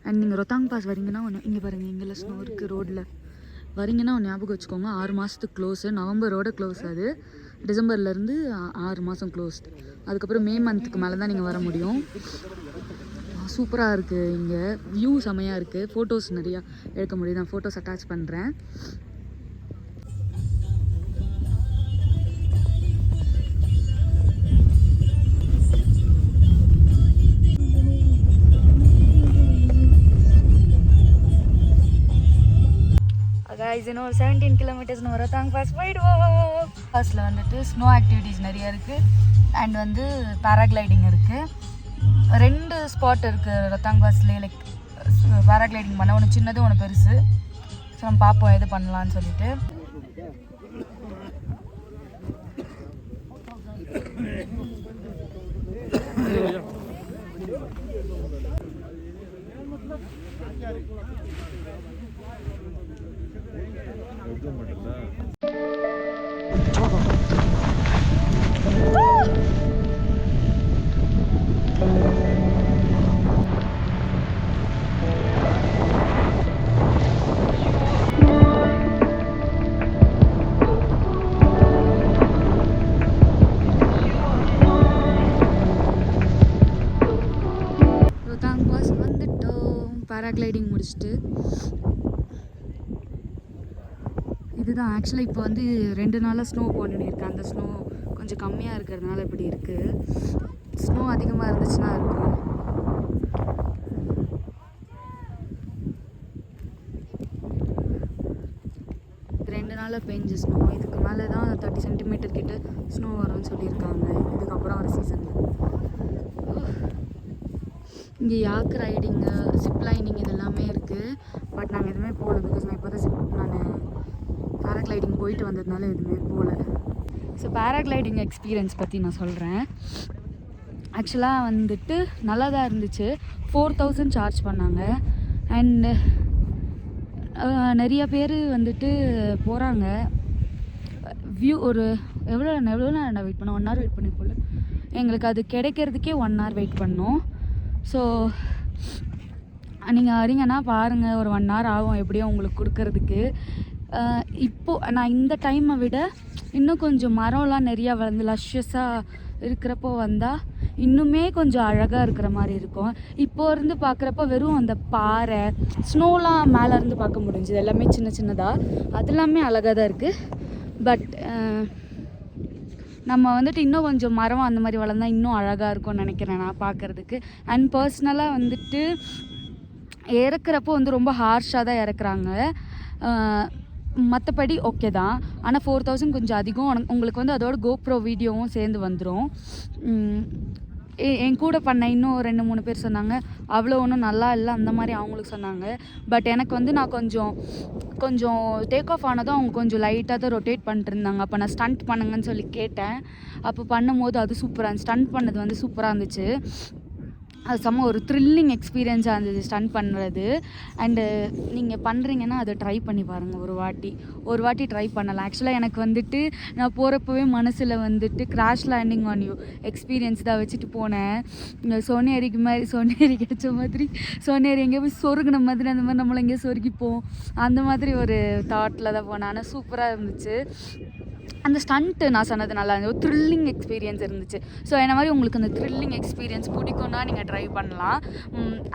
அண்ட் நீங்கள் ரொத்தாங் பாஸ் வரீங்கன்னா ஒன்று இங்கே பாருங்கள், இங்கெல்லாம் ஸ்னோ இருக்குது ரோட்டில். வரீங்கன்னா ஒன்று ஞாபகம் வச்சுக்கோங்க, 6 மாதத்துக்கு க்ளோஸு. நவம்பரோட க்ளோஸ் அது. டிசம்பர்லேருந்து 6 மாதம் க்ளோஸ்ட். அதுக்கப்புறம் மே மந்த்துக்கு மேலே தான் நீங்கள் வர முடியும். சூப்பராக இருக்குது, இங்கே வியூ செமையாக இருக்குது. ஃபோட்டோஸ் நிறையா எடுக்க முடியும். நான் ஃபோட்டோஸ் அட்டாச் பண்ணுறேன். இன்னும் 17 கிலோமீட்டர்ஸ் நம்ம ரொத்தாங் பாஸ் போயிடுவோம். பாஸில் வந்துட்டு ஸ்னோ ஆக்டிவிட்டீஸ் நிறைய இருக்குது. அண்ட் வந்து பேராகிளைடிங் இருக்குது. 2 ஸ்பாட் இருக்குது ரொத்தாங் பாஸ்லேயே. லைக் பேராகிளைடிங் பண்ண ஒன்று சின்னது ஒன்று பெருசு. ஸோ நம்ம பார்ப்போம் எது பண்ணலான்னு சொல்லிட்டு. பேராக்ளைடிங் முடிச்சுட்டு இதுதான் ஆக்சுவலாக இப்போ வந்து 2 நாளாக ஸ்னோ போட்டுருக்கேன். அந்த ஸ்னோ கொஞ்சம் கம்மியாக இருக்கிறதுனால இப்படி இருக்குது. ஸ்னோ அதிகமாக இருந்துச்சுன்னா இருக்கும். பெஞ்ச ஸ்னோ இதுக்கு மேலே தான் 30 சென்டிமீட்டர் கிட்ட ஸ்னோ வரும்னு சொல்லியிருக்காங்க இதுக்கப்புறம் ஒரு சீசனில். இங்கே யாக் ரைடிங்கு, ஜிப் லைனிங் இதெல்லாமே இருக்குது. பட் நாங்கள் எதுவுமே போகல. பிகாஸ் நான் இப்போ தான் நான் பேராக்ளைடிங் போயிட்டு வந்ததுனால எதுவுமே போகல. ஸோ பேராக்ளைடிங் எக்ஸ்பீரியன்ஸ் பற்றி நான் சொல்கிறேன். ஆக்சுவலாக வந்துட்டு நல்லா தான் இருந்துச்சு. 4000 சார்ஜ் பண்ணாங்க. அண்டு நிறைய பேர் வந்துட்டு போகிறாங்க. வியூ ஒரு எவ்வளோ நேரம் வெயிட் பண்ணோம்? 1 hour வெயிட் பண்ணி போல. எங்களுக்கு அது கிடைக்கிறதுக்கே 1 hour வெயிட் பண்ணோம். ஸோ நீங்கள் வரீங்கன்னா பாருங்கள், ஒரு 1 hour ஆகும் எப்படியும் உங்களுக்கு கொடுக்கறதுக்கு. இப்போது நான் இந்த டைமை விட இன்னும் கொஞ்சம் மரம்லாம் நிறையா வந்து லஷ்ஷஸாக இருக்கிறப்போ வந்தால் இன்னுமே கொஞ்சம் அழகாக இருக்கிற மாதிரி இருக்கும். இப்போது இருந்து பார்க்குறப்ப வெறும் அந்த பாறை ஸ்னோலாம் மேலே இருந்து பார்க்க முடிஞ்சுது. எல்லாமே சின்ன சின்னதாக, அது எல்லாமே அழகாக தான் இருக்குது. பட் நம்ம வந்துட்டு இன்னும் கொஞ்சம் மரம் அந்த மாதிரி வளர்ந்தா இன்னும் அழகாக இருக்கும்னு நினைக்கிறேன் நான் பார்க்குறதுக்கு. அண்ட் பர்சனலாக வந்துட்டு இறக்குறப்போ வந்து ரொம்ப ஹார்ஷாக தான் இறக்குறாங்க. மற்றபடி ஓகே தான். ஆனால் 4000 கொஞ்சம் அதிகம். உங்களுக்கு வந்து அதோட கோப்ரோ வீடியோவும் சேர்ந்து வந்துடும். என் கூட பண்ண இன்னும் 2-3 பேர் சொன்னாங்க அவ்வளோ ஒன்றும் நல்லா இல்லை அந்த மாதிரி அவங்களுக்கு சொன்னாங்க. பட் எனக்கு வந்து நான் கொஞ்சம் டேக் ஆஃப் ஆனதும் அவங்க கொஞ்சம் லைட்டாக தான் ரொட்டேட் பண்ணிட்டு இருந்தாங்க. அப்போ நான் ஸ்டண்ட் பண்ணுங்கன்னு சொல்லி கேட்டேன். அப்போ பண்ணும்போது அது சூப்பராக இருந்துச்சு. ஸ்டண்ட் பண்ணது வந்து சூப்பராக இருந்துச்சு. அது செம்ம ஒரு த்ரில்லிங் எக்ஸ்பீரியன்ஸாக இருந்துச்சு ஸ்டண்ட் பண்ணுறது. அண்டு நீங்கள் பண்ணுறீங்கன்னா அதை ட்ரை பண்ணி பாருங்கள். ஒரு வாட்டி ட்ரை பண்ணலாம். ஆக்சுவலாக எனக்கு வந்துட்டு நான் போகிறப்பவே மனசில் வந்துட்டு crash landing on you experience தான் வச்சுட்டு போனேன். சோனேரி கிடைச்ச மாதிரி, சோனேரி எங்கேயோ போய் சொருகின மாதிரி, அந்த மாதிரி நம்மளை எங்கேயோ சொருகிப்போம், அந்த மாதிரி ஒரு தாட்டில் தான் போனேன். ஆனால் சூப்பராக இருந்துச்சு. அந்த ஸ்டண்ட்டு நான் சொன்னது நல்லா இருந்துச்சு. ஒரு த்ரில்லிங் எக்ஸ்பீரியன்ஸ் இருந்துச்சு. ஸோ என்ன மாதிரி உங்களுக்கு அந்த த்ரில்லிங் எக்ஸ்பீரியன்ஸ் பிடிக்கும்னா நீங்கள் ட்ரை பண்ணலாம்.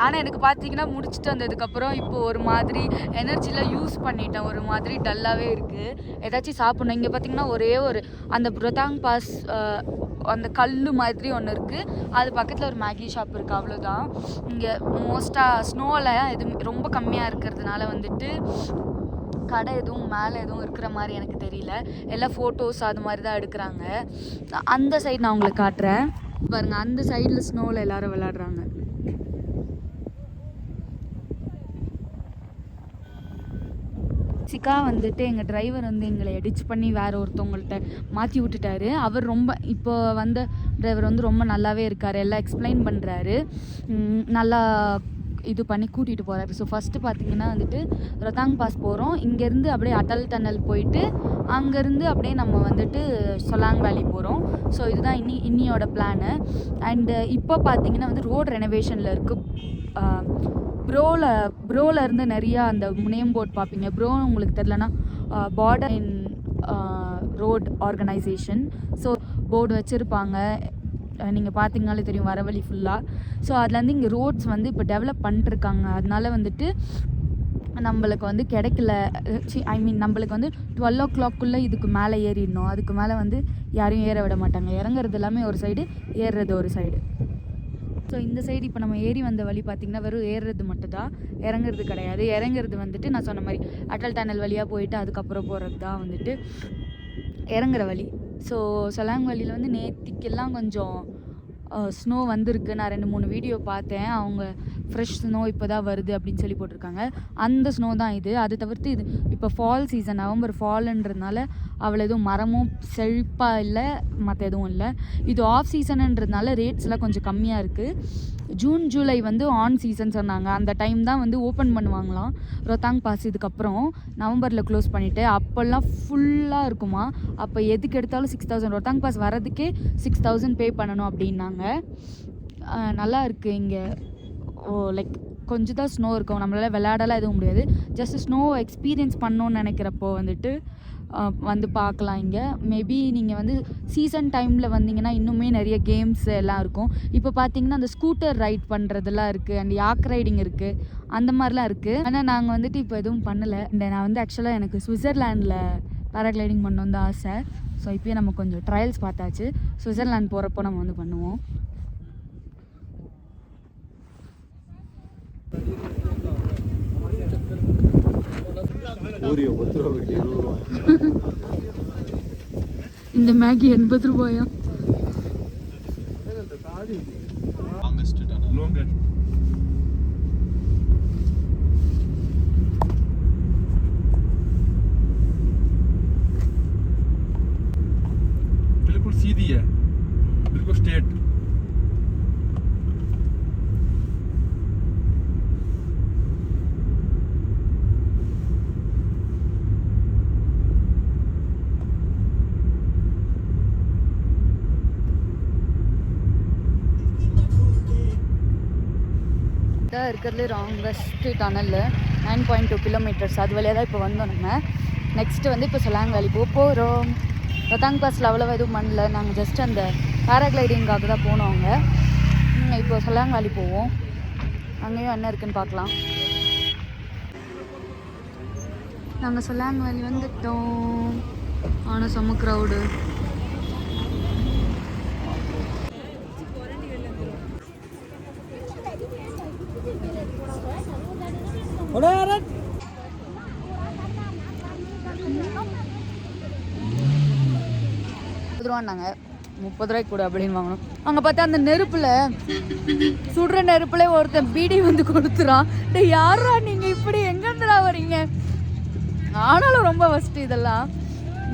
ஆனால் எனக்கு பார்த்தீங்கன்னா முடிச்சுட்டு வந்ததுக்கப்புறம் இப்போது ஒரு மாதிரி எனர்ஜிலாம் யூஸ் பண்ணிட்டேன். ஒரு மாதிரி டல்லாகவே இருக்குது. ஏதாச்சும் சாப்பிட்ணும். இங்கே பார்த்தீங்கன்னா ஒரே ஒரு அந்த ரோத்தாங் பாஸ் அந்த கல் மாதிரி ஒன்று இருக்குது. அது பக்கத்தில் ஒரு மேகி ஷாப் இருக்குது. அவ்வளோதான். இங்கே மோஸ்ட்டாக ஸ்னோவில் இது ரொம்ப கம்மியாக இருக்கிறதுனால வந்துட்டு கடை எதுவும் மேலே எதுவும் இருக்கிற மாதிரி எனக்கு தெரியல. எல்லாம் ஃபோட்டோஸ் அது மாதிரி தான் எடுக்கிறாங்க. அந்த சைடு நான் உங்களுக்கு காட்டுறேன் பாருங்கள். அந்த சைடில் ஸ்னோவில் எல்லோரும் விளையாடுறாங்க. வந்துட்டு எங்கள் டிரைவர் வந்து எங்களை எடிச் பண்ணி வேறு ஒருத்தவங்கள்ட்ட மாற்றி விட்டுட்டாரு. அவர் இப்போ வந்த டிரைவர் வந்து ரொம்ப நல்லாவே இருக்கார். எல்லாம் எக்ஸ்பிளைன் பண்ணுறாரு. நல்லா இது பண்ணி கூட்டிகிட்டு போகிறாரு. ஸோ ஃபஸ்ட்டு பார்த்திங்கன்னா வந்துட்டு ரோத்தாங் பாஸ் போகிறோம். இங்கேருந்து அப்படியே அட்டல் டனல் போயிட்டு அங்கேருந்து அப்படியே நம்ம வந்துட்டு சொலாங் வேலி போகிறோம். ஸோ இதுதான் இன்னியோட பிளானு. அண்டு இப்போ பார்த்திங்கன்னா வந்து ரோட் ரெனோவேஷனில் இருக்குது. ப்ரோவில் இருந்து நிறையா அந்த முனையம் போர்ட் பார்ப்பீங்க. ப்ரோ உங்களுக்கு தெரிலனா border in road organisation. So board வச்சுருப்பாங்க. நீங்கள் பார்த்தீங்கனாலே தெரியும் வர வழி ஃபுல்லாக. ஸோ அதுலேருந்து இங்கே ரோட்ஸ் வந்து இப்போ டெவலப் பண்ணிட்டுருக்காங்க. அதனால வந்துட்டு நம்மளுக்கு வந்து கிடைக்கல. நம்மளுக்கு வந்து 12 o'clock இதுக்கு மேலே ஏறிடணும். அதுக்கு மேலே வந்து யாரையும் ஏற விட மாட்டாங்க. இறங்குறது எல்லாமே ஒரு சைடு, ஏறுறது ஒரு சைடு. ஸோ இந்த சைடு இப்போ நம்ம ஏறி வந்த வழி பார்த்திங்கன்னா வெறும் ஏறுறது மட்டும்தான், இறங்குறது கிடையாது. இறங்குறது வந்துட்டு நான் சொன்ன மாதிரி அட்டல் டனல் வழியாக போயிட்டு அதுக்கப்புறம் போகிறது தான் வந்துட்டு இறங்குற வழி. ஸோ சொலாங் வழியில் வந்து நேத்திக்கெல்லாம் கொஞ்சம் ஸ்னோ வந்திருக்கு. நான் 2-3 வீடியோ பார்த்தேன். அவங்க ஃப்ரெஷ் ஸ்னோ இப்போ தான் வருது அப்படின்னு சொல்லி போட்டிருக்காங்க. அந்த ஸ்னோ தான் இது. அது தவிர்த்து இது இப்போ ஃபால் சீசன், நவம்பர் ஃபால்ன்றதுனால அவ்வளோ எதுவும் மரமும் செழிப்பாக இல்லை, மற்ற எதுவும் இல்லை. இது ஆஃப் சீசனுன்றதுனால ரேட்ஸ்லாம் கொஞ்சம் கம்மியாக இருக்குது. ஜூன் ஜூலை வந்து ஆன் சீசன் சொன்னாங்க. அந்த டைம் தான் வந்து ஓப்பன் பண்ணுவாங்களாம் ரோத்தாங் பாஸ். இதுக்கப்புறம் நவம்பரில் க்ளோஸ் பண்ணிவிட்டு அப்போல்லாம் ஃபுல்லாக இருக்குமா. அப்போ எதுக்கு எடுத்தாலும் 6000 ரோத்தாங் பாஸ் வரதுக்கே 6000 பே பண்ணணும் அப்படின்னாங்க. நல்லா இருக்குது இங்கே. லைக் கொஞ்சம் தான் ஸ்னோ இருக்கும். நம்மளால் விளையாடலாம் எதுவும் முடியாது. ஜஸ்ட் ஸ்னோ எக்ஸ்பீரியன்ஸ் பண்ணணுன்னு நினைக்கிறப்போ வந்துட்டு வந்து பார்க்கலாம் இங்கே. மேபி நீங்கள் வந்து சீசன் டைமில் வந்தீங்கன்னா இன்னுமே நிறைய கேம்ஸ் எல்லாம் இருக்கும். இப்போ பார்த்தீங்கன்னா அந்த ஸ்கூட்டர் ரைட் பண்ணுறதெல்லாம் இருக்குது, அண்ட் யாக் ரைடிங் இருக்குது, அந்த மாதிரிலாம் இருக்குது. ஆனால் நாங்கள் வந்துட்டு இப்போ எதுவும் பண்ணலை. நான் வந்து ஆக்சுவலாக எனக்கு சுவிட்சர்லாண்டில் பேராகிளைடிங் பண்ணணும் தான் ஆசை. ஸோ இப்போயே நம்ம கொஞ்சம் ட்ரையல்ஸ் பார்த்தாச்சு. சுவிட்சர்லாண்ட் போகிறப்போ நம்ம வந்து பண்ணுவோம். இந்த மேகி 80 ரூபாயா? बिल्कुल सीधी है, बिल्कुल स्ट्रेट. இதான் இருக்கிறதுலே லாங்கஸ்ட் டனல் 9.2 கிலோமீட்டர்ஸ். அது வழியாக தான் இப்போ வந்தோம். நம்ம நெக்ஸ்ட்டு வந்து இப்போ சொலாங் வேலி போக போகிறோம். ரொத்தாங் பாஸில் அவ்வளோவா எதுவும் பண்ணல, நாங்கள் ஜஸ்ட் அந்த பேராகிளைடிங்காக தான் போனோம் அங்கே. இப்போ சொலாங் வேலி போவோம், அங்கேயும் என்ன இருக்குன்னு பார்க்கலாம். நாங்கள் சொலாங் வேலி வந்துட்டோம். ஆனால் செம்ம க்ரௌடு. ரூபான்னாங்க, 30 ரூபாய்க்கு கூட அப்படின்னு வாங்கணும். அங்கே பார்த்தா அந்த நெருப்பில் சுடுற நெருப்புல ஒருத்தன் பீடி வந்து கொடுத்துறான். யாரா நீங்கள் இப்படி எங்கேருந்துடா வரீங்க? ஆனாலும் ரொம்ப ஃபஸ்ட்டு இதெல்லாம்.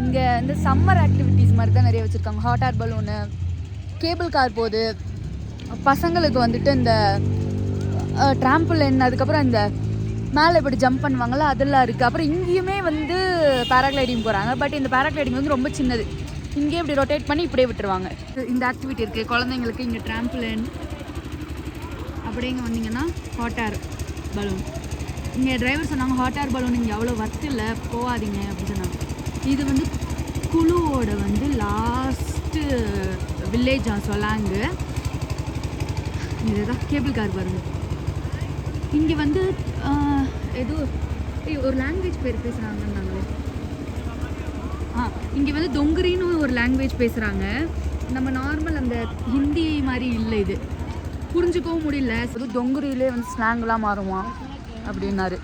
இங்கே இந்த சம்மர் ஆக்டிவிட்டீஸ் மாதிரி தான் நிறைய வச்சுருக்காங்க. Hot air balloon, cable car போகுது, பசங்களுக்கு வந்துட்டு இந்த ட்ராம்பிளின், அதுக்கப்புறம் இந்த மேலே இப்படி ஜம்ப் பண்ணுவாங்கள்ல அதெல்லாம் இருக்குது. அப்புறம் இங்கேயுமே வந்து பேராகிளைடிங் போகிறாங்க. பட் இந்த பேராகிளைடிங் வந்து ரொம்ப சின்னது. இங்கேயே இப்படி ரொட்டேட் பண்ணி இப்படியே விட்டுருவாங்க. இந்த ஆக்டிவிட்டி இருக்குது குழந்தைங்களுக்கு. இங்கே ட்ராம்பிளின், அப்படியே இங்கே வந்தீங்கன்னா ஹாட் ஏர் பலூன். இங்கே டிரைவர் சொன்னாங்க ஹாட் ஏர் பலூன் இங்கே அவ்வளோ ஒர்த் இல்லை, போகாதீங்க அப்படின்னு சொன்னாங்க. இது வந்து குழுவோட வந்து லாஸ்ட்டு வில்லேஜா சொலாங்கு. இதுதான் கேபிள் கார் பாருங்க. இங்கே வந்து ஏதோ ஒரு லாங்குவேஜ் பேர் பேசுகிறாங்கன்னாங்களே. இங்கே வந்து தொங்குரின்னு ஒரு லாங்குவேஜ் பேசுகிறாங்க. நம்ம நார்மல் அந்த ஹிந்தி மாதிரி இல்லை, இது புரிஞ்சுக்கவும் முடியல. அது தொங்குரியிலே வந்து ஸ்லாங்லாம் மாறுமா அப்படின்னாரு.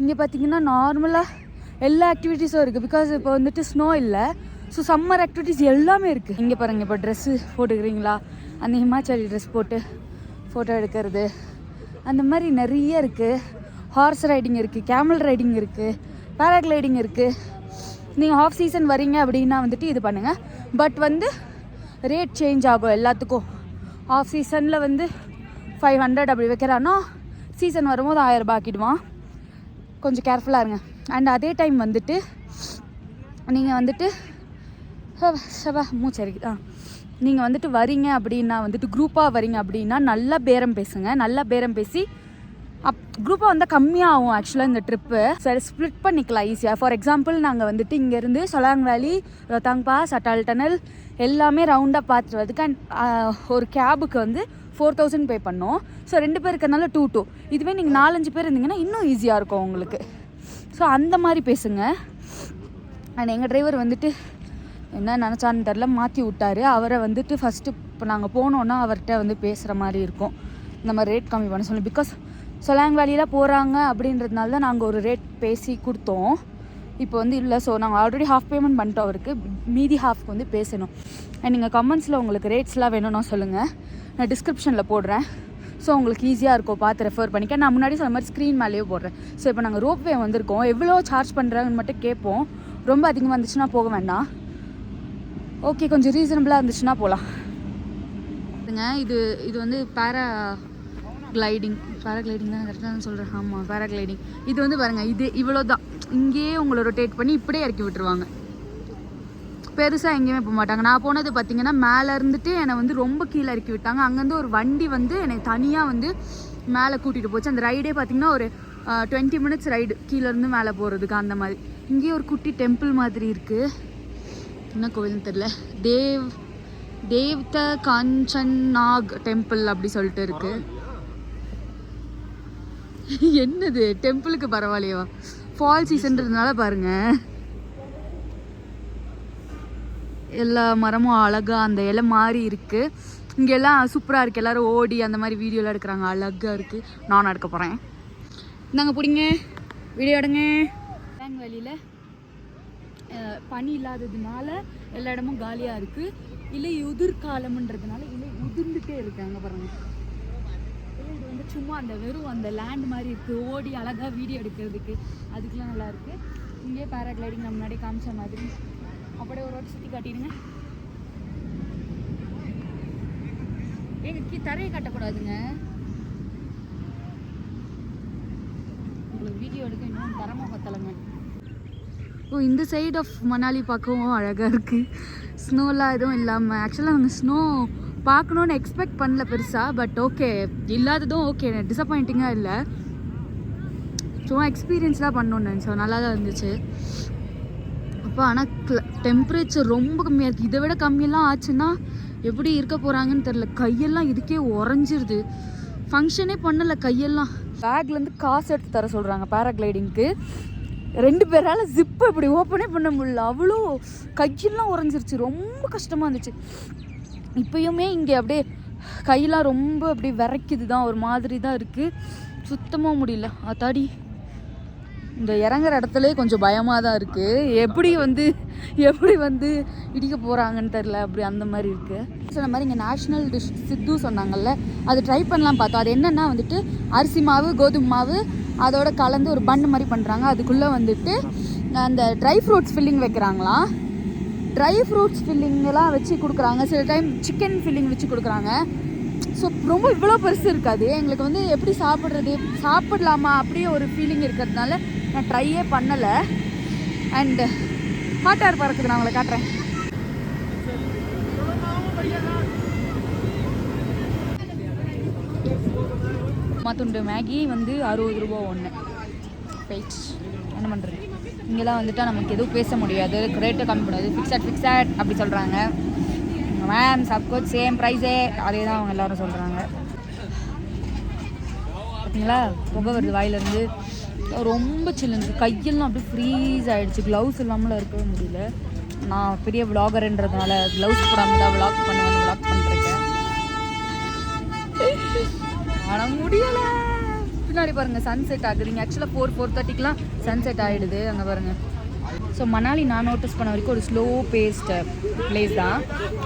இங்கே பார்த்தீங்கன்னா நார்மலாக எல்லா ஆக்டிவிட்டீஸும் இருக்குது. பிகாஸ் இப்போ வந்துட்டு ஸ்னோ இல்லை, ஸோ சம்மர் ஆக்டிவிட்டீஸ் எல்லாமே இருக்குது. இங்கே பாருங்கள், இப்போ ட்ரெஸ்ஸு போட்டுக்கிறீங்களா, அந்த ஹிமாச்சலி ட்ரெஸ் போட்டு ஃபோட்டோ எடுக்கிறது, அந்த மாதிரி நிறைய இருக்குது. ஹார்ஸ் ரைடிங் இருக்குது, கேமல் ரைடிங் இருக்குது, பேராகிளைடிங் இருக்குது. நீங்கள் ஆஃப் சீசன் வரீங்க அப்படின்னா வந்துட்டு இது பண்ணுங்கள். பட் வந்து ரேட் சேஞ்ச் ஆகும் எல்லாத்துக்கும். ஆஃப் சீசனில் வந்து 500 அப்படி வைக்கிறான்னா, சீசன் வரும்போது 1000 ரூபாய் ஆக்கிடுவான். கொஞ்சம் கேர்ஃபுல்லாக இருங்க. அண்ட் அதே டைம் வந்துட்டு நீங்கள் வந்துட்டு மூச்சரிக்கு நீங்கள் வந்துட்டு வரீங்க அப்படின்னா வந்துட்டு குரூப்பாக வரீங்க அப்படின்னா நல்லா பேரம் பேசுங்க. நல்லா பேரம் பேசி குரூப்பாக வந்தால் கம்மியாக ஆகும் ஆக்சுவலாக இந்த ட்ரிப்பு. சரி, ஸ்ப்ளிட் பண்ணிக்கலாம் ஈஸியாக. ஃபார் எக்ஸாம்பிள் நாங்கள் வந்துட்டு இங்கேருந்து சொலாங் வேலி, ரொத்தாங் பாஸ், அட்டால் டனல் எல்லாமே ரவுண்டாக பார்த்துட்டு வரதுக்கு அண்ட் ஒரு கேபுக்கு வந்து 4000 பே பண்ணோம். ஸோ 2 பேர் இருக்கிறதுனால 2 இதுவே நீங்கள் 4-5 பேர் இருந்தீங்கன்னா இன்னும் ஈஸியாக இருக்கும் உங்களுக்கு. ஸோ அந்த மாதிரி பேசுங்க. அண்ட் எங்கள் டிரைவர் வந்துட்டு என்ன நினச்சான்னு தெரில, மாற்றி விட்டார். அவரை வந்துட்டு ஃபஸ்ட்டு இப்போ நாங்கள் போனோன்னா அவர்கிட்ட வந்து பேசுகிற மாதிரி இருக்கும். இந்த மாதிரி ரேட் கம்மி பண்ண சொல்லி, பிகாஸ் சொலாங் வேலியில் போகிறாங்க அப்படின்றதுனால தான் நாங்கள் ஒரு ரேட் பேசி கொடுத்தோம். இப்போ வந்து இல்லை. ஸோ நாங்கள் ஆல்ரெடி ஹாஃப் பேமெண்ட் பண்ணிட்டோம் அவருக்கு, மீதி ஹாஃப்க்கு வந்து பேசணும். அண்ட் நீங்கள் கமெண்ட்ஸில் உங்களுக்கு ரேட்ஸ்லாம் வேணும்னா சொல்லுங்கள், நான் டிஸ்கிரிப்ஷனில் போடுறேன். ஸோ உங்களுக்கு ஈஸியாக இருக்கும், பார்த்து ரெஃபர் பண்ணிக்க. நான் முன்னாடி சொன்ன மாதிரி ஸ்க்ரீன் மேலேயே போடுறேன். ஸோ இப்போ நாங்கள் ரோப்வே வந்திருக்கோம். எவ்வளோ சார்ஜ் பண்ணுறாங்கன்னு மட்டும் கேட்போம். ரொம்ப அதிகமாக இருந்துச்சுன்னா போக வேண்டாம். ஓகே, கொஞ்சம் ரீசனபிளாக இருந்துச்சுன்னா போகலாம். இது வந்து பேராகிளைடிங் தான் கரெக்டாக சொல்கிறேன். ஆமாம், பேராகிளைடிங். இது வந்து பாருங்கள், இது இவ்வளோ தான். இங்கேயே உங்களை ரொட்டேட் பண்ணி இப்படியே இறக்கி விட்டுருவாங்க. பெருசாக எங்கேயுமே போக மாட்டாங்க. நான் போனது பார்த்தீங்கன்னா மேலே இருந்துட்டு என்னை வந்து ரொம்ப கீழே இறக்கி விட்டாங்க. அங்கேருந்து ஒரு வண்டி வந்து என்னை தனியாக வந்து மேலே கூட்டிகிட்டு போச்சு. அந்த ரைடே பார்த்திங்கன்னா ஒரு 20 minutes ரைடு கீழேருந்து மேலே போகிறதுக்கு. அந்த மாதிரி இங்கேயே ஒரு குட்டி டெம்பிள் மாதிரி இருக்குது. என்ன கோவில்னு தெரில. தேவ்த காஞ்சன் நாக் டெம்பிள் அப்படி சொல்லிட்டு இருக்குது. என்னது டெம்பிளுக்கு பரவாயில்லையவா? ஃபால் சீசன்றதுனால பாருங்கள் எல்லா மரமும் அழகாக அந்த இலை மாதிரி இருக்குது. இங்கெல்லாம் சூப்பராக இருக்குது. எல்லோரும் ஓடி அந்த மாதிரி வீடியோலாம் எடுக்கிறாங்க. அழகாக இருக்குது. நானும் எடுக்க போகிறேன். இந்தாங்க பிடிங்க, வீடியோ எடுங்க. டேங் வேலியில் பனி இல்லாததுனால எல்லா இடமும் காலியாக இருக்குது. இல்லை உதிர்காலம்ன்றதுனால இல்லை உதிர்ந்துட்டே இருக்காங்க பாருங்கள். இது வந்து சும்மா அந்த வெறும் அந்த லேண்ட் மாதிரி இருக்குது. ஓடி அழகாக வீடியோ எடுக்கிறதுக்கு அதுக்கெலாம் நல்லாயிருக்கு. இங்கே பேராகிளைடிங் நம்ம முன்னாடி காமிச்ச மாதிரி அப்படியே ஒரு வாட்டி சுற்றி காட்டிடுங்க. எங்க தரையை காட்டக்கூடாதுங்க. உங்களுக்கு வீடியோ எடுக்க இன்னும் தரமாக பத்தலைங்க. ஓ, இந்த சைட் ஆஃப் மணாலி பார்க்கவும் அழகாக இருக்குது. ஸ்னோலாம் எதுவும் இல்லாமல். ஆக்சுவலாக நாங்கள் ஸ்னோ பார்க்கணுன்னு எக்ஸ்பெக்ட் பண்ணல பெருசாக. பட் ஓகே, இல்லாததும் ஓகே, டிசப்பாயிண்டிங்காக இல்லை. சும்மா எக்ஸ்பீரியன்ஸ்லாம் பண்ணணுன்னு நினச்சோம். நல்லா தான் இருந்துச்சு. அப்போ ஆனால் டெம்பரேச்சர் ரொம்ப கம்மியாக இருக்குது. இதை விட கம்மியெல்லாம் ஆச்சுன்னா எப்படி இருக்க போகிறாங்கன்னு தெரில. கையெல்லாம் இதுக்கே உறைஞ்சிருது. ஃபங்க்ஷனே பண்ணலை கையெல்லாம். பேக்லேருந்து காசு எடுத்து தர சொல்கிறாங்க பேராகிளைடிங்க்கு. 2 பேரால் ஜிப்பை இப்படி ஓப்பனே பண்ண முடியல. அவ்வளோ கையெல்லாம் உறைஞ்சிருச்சு. ரொம்ப கஷ்டமாக இருந்துச்சு. இப்போயுமே இங்கே அப்படியே கையெல்லாம் ரொம்ப அப்படி விரைக்குது தான். ஒரு மாதிரி தான் இருக்குது. சுத்தமாக முடியல. அதாடி இந்த இறங்குற இடத்துலேயே கொஞ்சம் பயமாக தான் இருக்குது. எப்படி வந்து இடிக்க போகிறாங்கன்னு தெரில. அப்படி அந்த மாதிரி இருக்குது. சொன்ன மாதிரி இங்கே நேஷ்னல் டிஷ் சித்து சொன்னாங்கல்ல, அது ட்ரை பண்ணலாம் பார்த்தோம். அது என்னென்னா வந்துட்டு அரிசி மாவு, கோதுமை மாவு அதோட கலந்து ஒரு பன்னு மாதிரி பண்ணுறாங்க. அதுக்குள்ளே வந்துட்டு அந்த ட்ரை ஃப்ரூட்ஸ் ஃபில்லிங் வைக்கிறாங்களாம். ட்ரை ஃப்ரூட்ஸ் ஃபில்லிங்கெல்லாம் வச்சு கொடுக்குறாங்க. சில டைம் சிக்கன் ஃபில்லிங் வச்சு கொடுக்குறாங்க. ஸோ ரொம்ப இவ்வளோ பெருசு இருக்காது. எங்களுக்கு வந்து எப்படி சாப்பிடலாமா அப்படியே ஒரு ஃபீலிங் இருக்கிறதுனால நான் ட்ரையே பண்ணலை. அண்டு ஹாட் ஏர் பறக்குது. நான் உங்களை காட்டுறேன். மாத்துண்டு மேகி வந்து 60 ரூபா ஒன்று. வெயிட் என்ன பண்ணுறது, இங்கெல்லாம் வந்துட்டால் நமக்கு எதுவும் பேச முடியாது. ரேட்டை கம்மி பண்ணாது. ஃபிக்ஸட் அப்படி சொல்கிறாங்க. மேம் சப்கோச் சேம் ப்ரைஸே, அதே தான் அவங்க எல்லோரும் சொல்கிறாங்க. பார்த்தீங்களா புகை வருது வாயிலேருந்து. ரொம்ப சில்லுன்னு கையெல்லாம் அப்படியே ஃப்ரீஸ் ஆகிடுச்சு. க்ளவுஸ் இல்லாமல் இருக்கவே முடியல. நான் பெரிய விளாகர்ன்றதுனால க்ளவுஸ் போடாமல் தான் விளாக் பண்ணிருக்கேன். ஆனால் முடியலை. பின்னாடி பாருங்கள் சன்செட் ஆகுதுங்க. ஆக்சுவலாக 4:30க்கெலாம் சன்செட் ஆகிடுது. அங்கே பாருங்கள். ஸோ மணாலி நான் நோட்டீஸ் பண்ண வரைக்கும் ஒரு ஸ்லோ பேஸ்டு பிளேஸ் தான்.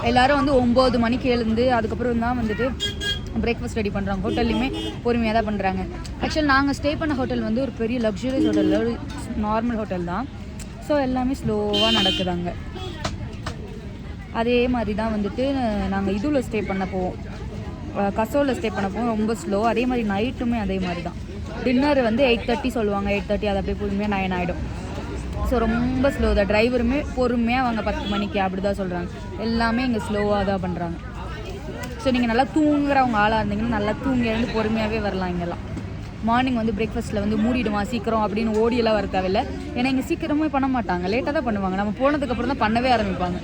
எல்லோரும் வந்து 9 மணிக்கு எழுந்து அதுக்கப்புறம் தான் வந்துட்டு பிரேக்ஃபாஸ்ட் ரெடி பண்ணுறாங்க. ஹோட்டல்லையுமே பொறுமையாக தான் பண்ணுறாங்க. ஆக்சுவலி நாங்கள் ஸ்டே பண்ண ஹோட்டல் வந்து ஒரு பெரிய லக்ஸுரியஸ் ஹோட்டலில் ஒரு நார்மல் ஹோட்டல் தான். ஸோ எல்லாமே ஸ்லோவாக நடக்குதாங்க. அதே மாதிரி தான் வந்துட்டு நாங்கள் இதுவில் ஸ்டே பண்ண போவோம், கசோலில் ஸ்டே பண்ண போவோம். ரொம்ப ஸ்லோ. அதே மாதிரி நைட்டுமே அதே மாதிரி தான். டின்னர் வந்து 8:30 சொல்லுவாங்க. 8:30 அது அப்படியே பொறுமையாக 9 ஆகிடும். ஸோ ரொம்ப ஸ்லோ தான். டிரைவருமே பொறுமையாக அவங்க 10 மணிக்கு அப்படி தான் சொல்கிறாங்க. எல்லாமே இங்கே ஸ்லோவாக தான் பண்ணுறாங்க. ஸோ நீங்கள் நல்லா தூங்குறவங்க ஆளாக இருந்தீங்கன்னா நல்லா தூங்கி இருந்து பொறுமையாகவே வரலாம். இங்கெல்லாம் மார்னிங் வந்து பிரேக்ஃபாஸ்ட்டில் வந்து மூடிடுமா சீக்கிரம் அப்படின்னு ஓடியெல்லாம் வர தேவையில்லை. ஏன்னா இங்கே சீக்கிரமே பண்ண மாட்டாங்க, லேட்டாக தான் பண்ணுவாங்க. நம்ம போனதுக்கப்புறம் தான் பண்ணவே ஆரம்பிப்பாங்க.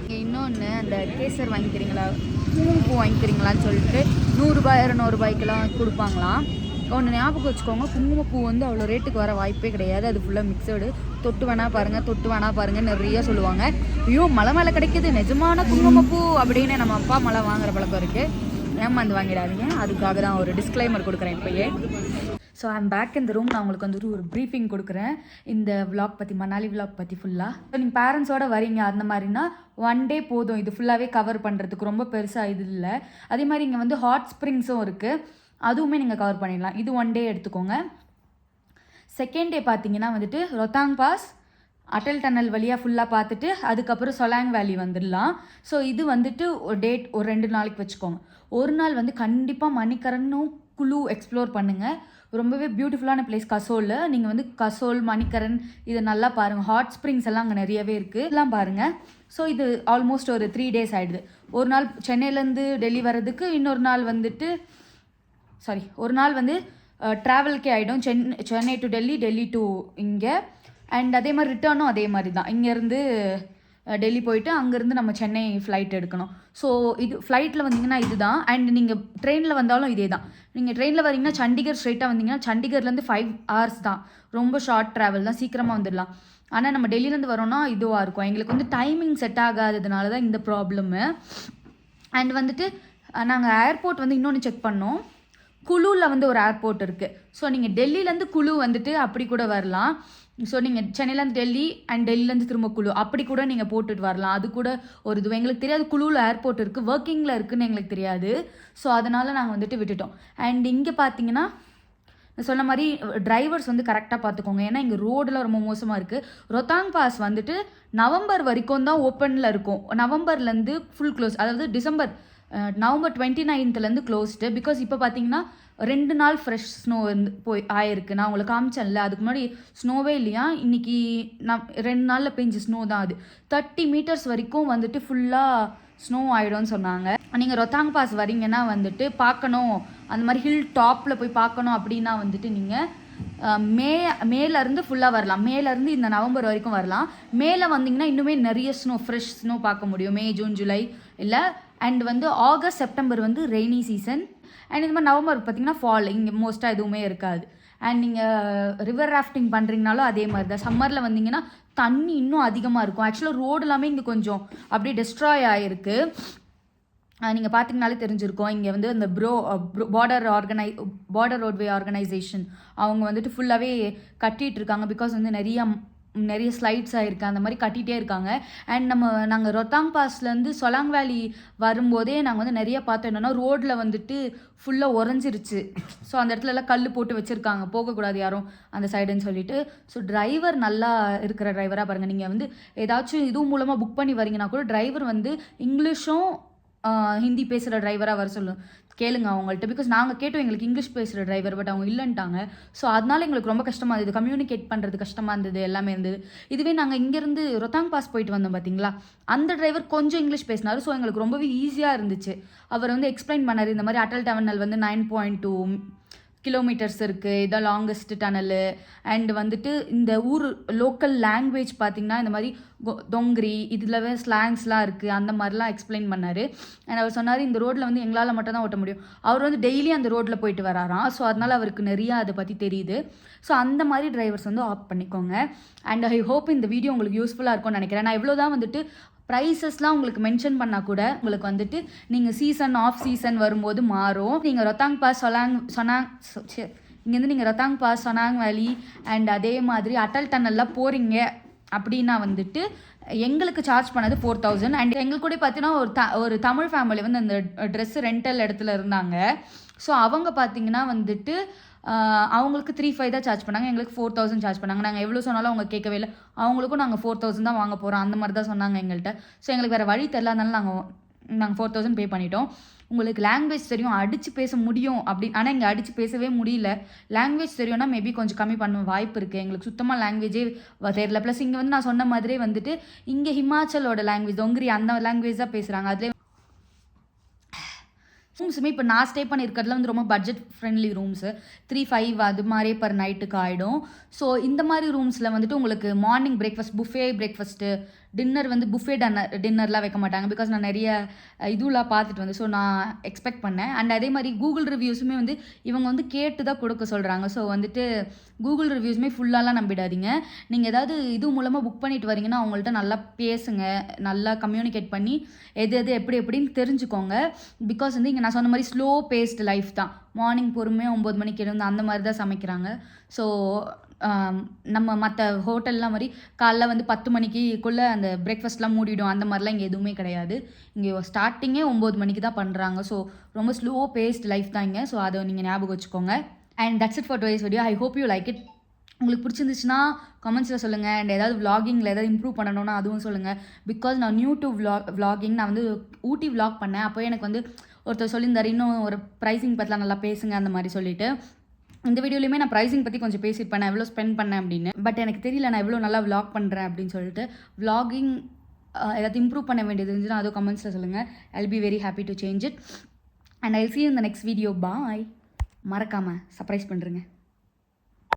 இங்கே இன்னொன்று அந்த கேசர் வாங்கிக்கிறீங்களா, குங்குமப்பூ வாங்கிக்கிறீங்களான்னு சொல்லிட்டு 100 ரூபாய் 200 ரூபாய்க்கெல்லாம் கொடுப்பாங்களாம். ஒன்று ஞாபகம் வச்சுக்கோங்க, குங்குமப்பூ வந்து அவ்வளோ ரேட்டுக்கு வர வாய்ப்பே கிடையாது. அது ஃபுல்லாக மிக்சடு. தொட்டு வேணா பாருங்கள் நிறையா சொல்லுவாங்க. ஐயோ மலை மேலே கிடைக்கிது நிஜமான குங்குமப்பூ அப்படின்னு நம்ம அப்பா மலை வாங்குற பழக்கம் இருக்குது. ஏமாந்து வாங்கிடாதீங்க. அதுக்காக தான் ஒரு டிஸ்க்ளைமர் கொடுக்குறேன் இப்போயே. ஸோ ஐம் பேக் இந்த ரூம். நான் உங்களுக்கு வந்து ஒரு ப்ரீஃபிங் கொடுக்குறேன் இந்த விளாக் பற்றி, மணாலி விளாக் பற்றி ஃபுல்லாக. ஸோ நீங்கள் பேரண்ட்ஸோடு வரீங்க அந்த மாதிரினா 1 டே போதும் இது ஃபுல்லாகவே கவர் பண்ணுறதுக்கு. ரொம்ப பெருசாக இது இல்லை. அதே மாதிரி இங்கே வந்து ஹாட் ஸ்ப்ரிங்ஸும் இருக்குது. அதுவுமே நீங்கள் கவர் பண்ணிடலாம். இது 1 டே எடுத்துக்கோங்க. செகண்ட் டே பார்த்தீங்கன்னா வந்துட்டு ரொத்தாங் பாஸ், அட்டல் டனல் வழியாக ஃபுல்லாக பார்த்துட்டு அதுக்கப்புறம் சொலாங் வேலி வந்துடலாம். ஸோ இது வந்துட்டு ஒரு டேட் ஒரு 2 நாளைக்கு வச்சுக்கோங்க. ஒரு நாள் வந்து கண்டிப்பாக மணிக்கரனும் குழு எக்ஸ்ப்ளோர் பண்ணுங்கள். ரொம்பவே பியூட்டிஃபுல்லான பிளேஸ் கசோலில். நீங்கள் வந்து கசோல், மணிக்கரன் இது நல்லா பாருங்கள். ஹாட் ஸ்ப்ரிங்ஸ் எல்லாம் அங்கே நிறையவே இருக்குது, எல்லாம் பாருங்கள். ஸோ இது ஆல்மோஸ்ட் ஒரு 3 டேஸ் ஆகிடுது. ஒரு நாள் சென்னையிலேருந்து டெல்லி வர்றதுக்கு, இன்னொரு நாள் வந்துட்டு ஒரு நாள் வந்து ட்ராவல்கே ஆகிடும். சென்னை டு டெல்லி, டெல்லி டு இங்கே. அண்ட் அதே மாதிரி ரிட்டர்னும் அதே மாதிரி தான். இங்கேருந்து டெல்லி போயிட்டு அங்கேருந்து நம்ம சென்னை ஃப்ளைட் எடுக்கணும். ஸோ இது ஃப்ளைட்டில் வந்தீங்கன்னா இதுதான். அண்ட் நீங்கள் ட்ரெயினில் வந்தாலும் இதே தான். நீங்கள் ட்ரெயினில் வரீங்கன்னா சண்டிகர் ஸ்ட்ரெயிட்டாக வந்தீங்கன்னா சண்டிகர்லேருந்து 5 hours தான். ரொம்ப ஷார்ட் ட்ராவல் தான், சீக்கிரமாக வந்துடலாம். ஆனால் நம்ம டெல்லியிலேருந்து வரோன்னா இதுவாக இருக்கும். எங்களுக்கு வந்து டைமிங் செட் ஆகாததுனால தான் இந்த ப்ராப்ளம்மு. அண்ட் வந்துட்டு நாங்கள் ஏர்போர்ட் வந்து இன்னொன்று செக் பண்ணோம். குழுவில் வந்து ஒரு ஏர்போர்ட் இருக்குது. ஸோ நீங்கள் டெல்லியிலேருந்து குழு வந்துட்டு அப்படி கூட வரலாம். ஸோ நீங்கள் சென்னையிலேருந்து டெல்லி அண்ட் டெல்லியிலேருந்து திரும்ப குழு அப்படி கூட நீங்கள் போட்டுட்டு வரலாம். அது கூட ஒரு இது எங்களுக்கு தெரியாது. குழுவில் ஏர்போர்ட் இருக்குது, ஒர்க்கிங்கில் இருக்குதுன்னு எங்களுக்கு தெரியாது. ஸோ அதனால் நாங்கள் வந்துட்டு விட்டுட்டோம். அண்ட் இங்கே பார்த்தீங்கன்னா சொன்ன மாதிரி டிரைவர்ஸ் வந்து கரெக்டாக பார்த்துக்கோங்க. ஏன்னா இங்கே ரோடெலாம் ரொம்ப மோசமாக இருக்குது. ரொத்தாங் பாஸ் வந்துட்டு நவம்பர் வரைக்கும் தான் ஓப்பனில் இருக்கும். நவம்பர்லேருந்து ஃபுல் க்ளோஸ். அதாவது நவம்பர் 29th க்ளோஸ்டு. பிகாஸ் இப்போ பார்த்தீங்கன்னா 2 நாள் ஃப்ரெஷ் ஸ்னோ வந்து ஆயிருக்கு. நான் உங்களுக்கு காமிச்சேன்ல, அதுக்கு முன்னாடி ஸ்னோவே இல்லையா. இன்றைக்கி நான் 2 நாளில் பெஞ்ச ஸ்னோ தான் அது. 30 meters வரைக்கும் வந்துட்டு ஃபுல்லாக ஸ்னோ ஆகிடும்னு சொன்னாங்க. நீங்கள் ரொத்தாங் பாஸ் வரீங்கன்னா வந்துட்டு பார்க்கணும், அந்த மாதிரி ஹில் டாப்பில் போய் பார்க்கணும் அப்படின்னா வந்துட்டு நீங்கள் மேலேருந்து ஃபுல்லாக வரலாம். மேலேருந்து இந்த நவம்பர் வரைக்கும் வரலாம். மேலே வந்தீங்கன்னா இன்னுமே நிறைய ஃப்ரெஷ் ஸ்னோ பார்க்க முடியும். மே, ஜூன், ஜூலை இல்லை. அண்ட் வந்து ஆகஸ்ட், செப்டம்பர் வந்து ரெய்னி சீசன். அண்ட் இந்த மாதிரி நவம்பர் பார்த்திங்கன்னா ஃபால். இங்கே மோஸ்ட்டாக எதுவுமே இருக்காது. அண்ட் நீங்கள் ரிவர் ராஃப்டிங் பண்ணுறீங்கனாலும் அதே மாதிரி தான். சம்மரில் வந்தீங்கன்னா தண்ணி இன்னும் அதிகமாக இருக்கும். ஆக்சுவலாக ரோடு எல்லாமே இங்கே கொஞ்சம் அப்படியே டெஸ்ட்ராய் ஆகிருக்கு. நீங்கள் பார்த்தீங்கனாலே தெரிஞ்சிருக்கோம். இங்கே வந்து இந்த பார்டர் ரோட்வே ஆர்கனைசேஷன் அவங்க வந்துட்டு ஃபுல்லாகவே கட்டிகிட்டு இருக்காங்க. பிகாஸ் வந்து நிறைய ஸ்லைட்ஸ் ஆகிருக்கு, அந்த மாதிரி கட்டிகிட்டே இருக்காங்க. அண்ட் நாங்கள் ரொத்தாங் பாஸ்லேருந்து சொலாங் வேலி வரும்போதே நாங்கள் வந்து நிறைய பார்த்தோம். என்னென்னா ரோட்டில் வந்துட்டு ஃபுல்லாக உறைஞ்சிருச்சு. ஸோ அந்த இடத்துலலாம் கல் போட்டு வச்சுருக்காங்க, போகக்கூடாது யாரும் அந்த சைடுன்னு சொல்லிட்டு. ஸோ டிரைவர் நல்லா இருக்கிற டிரைவராக பாருங்கள். நீங்கள் வந்து ஏதாச்சும் இதுவும் மூலமாக புக் பண்ணி வரீங்கன்னா கூட டிரைவர் வந்து இங்கிலீஷும் ஹிந்தி பேசுகிற டிரைவராக வர கேளுங்க அவங்கள்ட்ட. பிகாஸ் நாங்கள் கேட்டோம் எங்களுக்கு இங்கிலீஷ் பேசுகிற டிரைவர், பட் அவங்க இல்லைன்ட்டாங்க. ஸோ அதனால எங்களுக்கு ரொம்ப கஷ்டமாக இருந்தது, கம்யூனிகேட் பண்ணுறது கஷ்டமாக இருந்தது, எல்லாமே இருந்தது. இதுவே நாங்கள் இங்கேருந்து ரொத்தாங் பாஸ் போயிட்டு வந்தோம் பார்த்தீங்களா, அந்த டிரைவர் கொஞ்சம் இங்கிலீஷ் பேசினார். ஸோ எங்களுக்கு ரொம்பவே ஈஸியாக இருந்துச்சு. அவர் வந்து எக்ஸ்பிளைன் பண்ணார், இந்த மாதிரி அட்டல் டனல் வந்து 9.2 kilometers இருக்குது, இதான் லாங்கஸ்ட் டனலு. அண்ட் வந்துட்டு இந்த ஊர் லோக்கல் லாங்குவேஜ் பார்த்திங்கன்னா இந்த மாதிரி தொங்கிரி இதில் ஸ்லாங்ஸ்லாம் இருக்குது, அந்த மாதிரிலாம் எக்ஸ்பிளைன் பண்ணார். அண்ட் அவர் சொன்னார் இந்த ரோட்டில் வந்து எங்களால் மட்டும் தான் ஓட்ட முடியும். அவர் வந்து டெய்லி அந்த ரோட்டில் போயிட்டு வராராம். ஸோ அதனால் அவருக்கு நிறையா அதை பற்றி தெரியுது. ஸோ அந்த மாதிரி டிரைவர்ஸ் வந்து ஆப்ட் பண்ணிக்கோங்க. அண்ட் ஐ ஹோப் இந்த வீடியோ உங்களுக்கு யூஸ்ஃபுல்லாக இருக்கும்னு நினைக்கிறேன். நான் எவ்வளோ தான் வந்துட்டு ப்ரைஸஸ்லாம் உங்களுக்கு மென்ஷன் பண்ணால் கூட உங்களுக்கு வந்துட்டு நீங்கள் சீசன் ஆஃப் சீசன் வரும்போது மாறும். நீங்கள் ரொத்தாங் பாஸ் இங்கேருந்து நீங்கள் ரொத்தாங் பாஸ், சொனாங் வேலி அண்ட் அதே மாதிரி அட்டல் டனல்லாம் போகிறீங்க அப்படின்னா வந்துட்டு எங்களுக்கு சார்ஜ் பண்ணது 4000. அண்ட் எங்களுக்கு கூட பார்த்தீங்கன்னா ஒரு தமிழ் ஃபேமிலி வந்து அந்த ட்ரெஸ்ஸு ரெண்டல் இடத்துல இருந்தாங்க. ஸோ அவங்க பார்த்தீங்கன்னா வந்துட்டு அவங்களுக்கு 3,500 தான் சார்ஜ் பண்ணாங்க, எங்களுக்கு 4,000 சார்ஜ் பண்ணாங்க. நாங்கள் எவ்வளோ சொன்னாலும் அவங்க கேட்கவே இல்லை. அவங்களுக்கும் நாங்கள் 4,000 தான் வாங்க போகிறோம் அந்த மாதிரி தான் சொன்னாங்க எங்கள்கிட்ட. ஸோ எங்களுக்கு வேறு வழி தெரியாதனால நாங்கள் 4,000 பே பண்ணிட்டோம். உங்களுக்கு லாங்குவேஜ் தெரியும், அடித்து பேச முடியும் அப்படி, ஆனால் இங்கே அடித்து பேசவே முடியல. லாங்குவேஜ் தெரியும்னா மேபி கொஞ்சம் கம்மி பண்ண வாய்ப்பு இருக்குது. எங்களுக்கு சுத்தமாக லாங்குவேஜே தெரியல. ப்ளஸ் இங்கே வந்து நான் சொன்ன மாதிரியே வந்துட்டு இங்கே ஹிமாச்சலோட லாங்குவேஜ் தொங்கிரி அந்த லாங்குவேஜ் தான் பேசுகிறாங்க. அதிலே ரூம்ஸுமே இப்போ நான் ஸ்டே பண்ணியிருக்கிறதுல வந்து ரொம்ப பட்ஜெட் ஃப்ரெண்ட்லி ரூம்ஸு 3,500 அது மாதிரியே பர் நைட்டுக்கு ஆகிடும். ஸோ இந்த மாதிரி ரூம்ஸில் வந்துட்டு உங்களுக்கு morning breakfast, buffet breakfast, dinner வந்து புஃபே டின்னர்லாம் வைக்க மாட்டாங்க. பிகாஸ் நான் நிறைய இதுலாம் பார்த்துட்டு வந்து ஸோ நான் எக்ஸ்பெக்ட் பண்ணேன். அண்ட் அதே மாதிரி கூகுள் ரிவ்யூஸுமே வந்து இவங்க வந்து கேட்டு தான் கொடுக்க சொல்கிறாங்க. ஸோ வந்துட்டு கூகுள் ரிவ்யூஸுமே ஃபுல்லாலாம் நம்பிடாதீங்க. நீங்கள் ஏதாவது இது மூலமாக புக் பண்ணிட்டு வரீங்கன்னா அவங்கள்ட்ட நல்லா பேசுங்க, நல்லா கம்யூனிகேட் பண்ணி எது எப்படின்னு தெரிஞ்சுக்கோங்க. பிகாஸ் வந்து இங்கே நான் சொன்ன மாதிரி ஸ்லோ பேஸ்டு லைஃப் தான். மார்னிங் பொறுமையாக 9 மணிக்கு இருந்து அந்த மாதிரி தான் சமைக்கிறாங்க. ஸோ நம்ம மற்ற ஹோட்டல்லாம் மாதிரி காலைல வந்து 10 மணிக்குள்ளே அந்த பிரேக்ஃபாஸ்ட்லாம் மூடிடும், அந்த மாதிரிலாம் இங்கே எதுவுமே கிடையாது. இங்கே ஸ்டார்டிங்கே 9 மணிக்கு தான் பண்ணுறாங்க. ஸோ ரொம்ப ஸ்லோ பேஸ்ட் லைஃப் தான் இங்கே. ஸோ அதை நீங்கள் ஞாபகம் வச்சுக்கோங்க. And that's it for today's video. I hope you like it. உங்களுக்கு பிடிச்சிருந்துச்சுன்னா கமெண்ட்ஸில் சொல்லுங்கள். அண்ட் ஏதாவது விளாகிங்கில் ஏதாவது இம்ப்ரூவ் பண்ணணும்னா அதுவும் சொல்லுங்கள். பிகாஸ் நான் நியூ டு விளாகிங், நான் வந்து ஊட்டி விளாக் பண்ணேன். அப்போ எனக்கு வந்து ஒருத்தர் சொல்லியிருந்தார் இன்னும் ஒரு ப்ரைஸிங் பற்றிலாம் நல்லா பேசுங்க அந்த மாதிரி சொல்லிட்டு. இந்த வீடியோலையுமே நான் ப்ரைஸிங் பற்றி கொஞ்சம் பேசியிருப்பேன், நான் எவ்வளோ ஸ்பெண்ட் பண்ணேன் அப்படின்னு. பட் எனக்கு தெரியல நான் எவ்வளோ நல்லா விளாக் பண்ணுறேன் அப்படின்னு சொல்லிட்டு. விளாகிங் ஏதாவது இம்ப்ரூவ் பண்ண வேண்டியது இருந்துச்சுன்னா அதுவும் கமெண்ட்ஸில் சொல்லுங்கள். I will be very happy to change it. And I will see you in the next video. Bye. மறக்காமல் சர்ப்ரைஸ் பண்ணுறேங்க.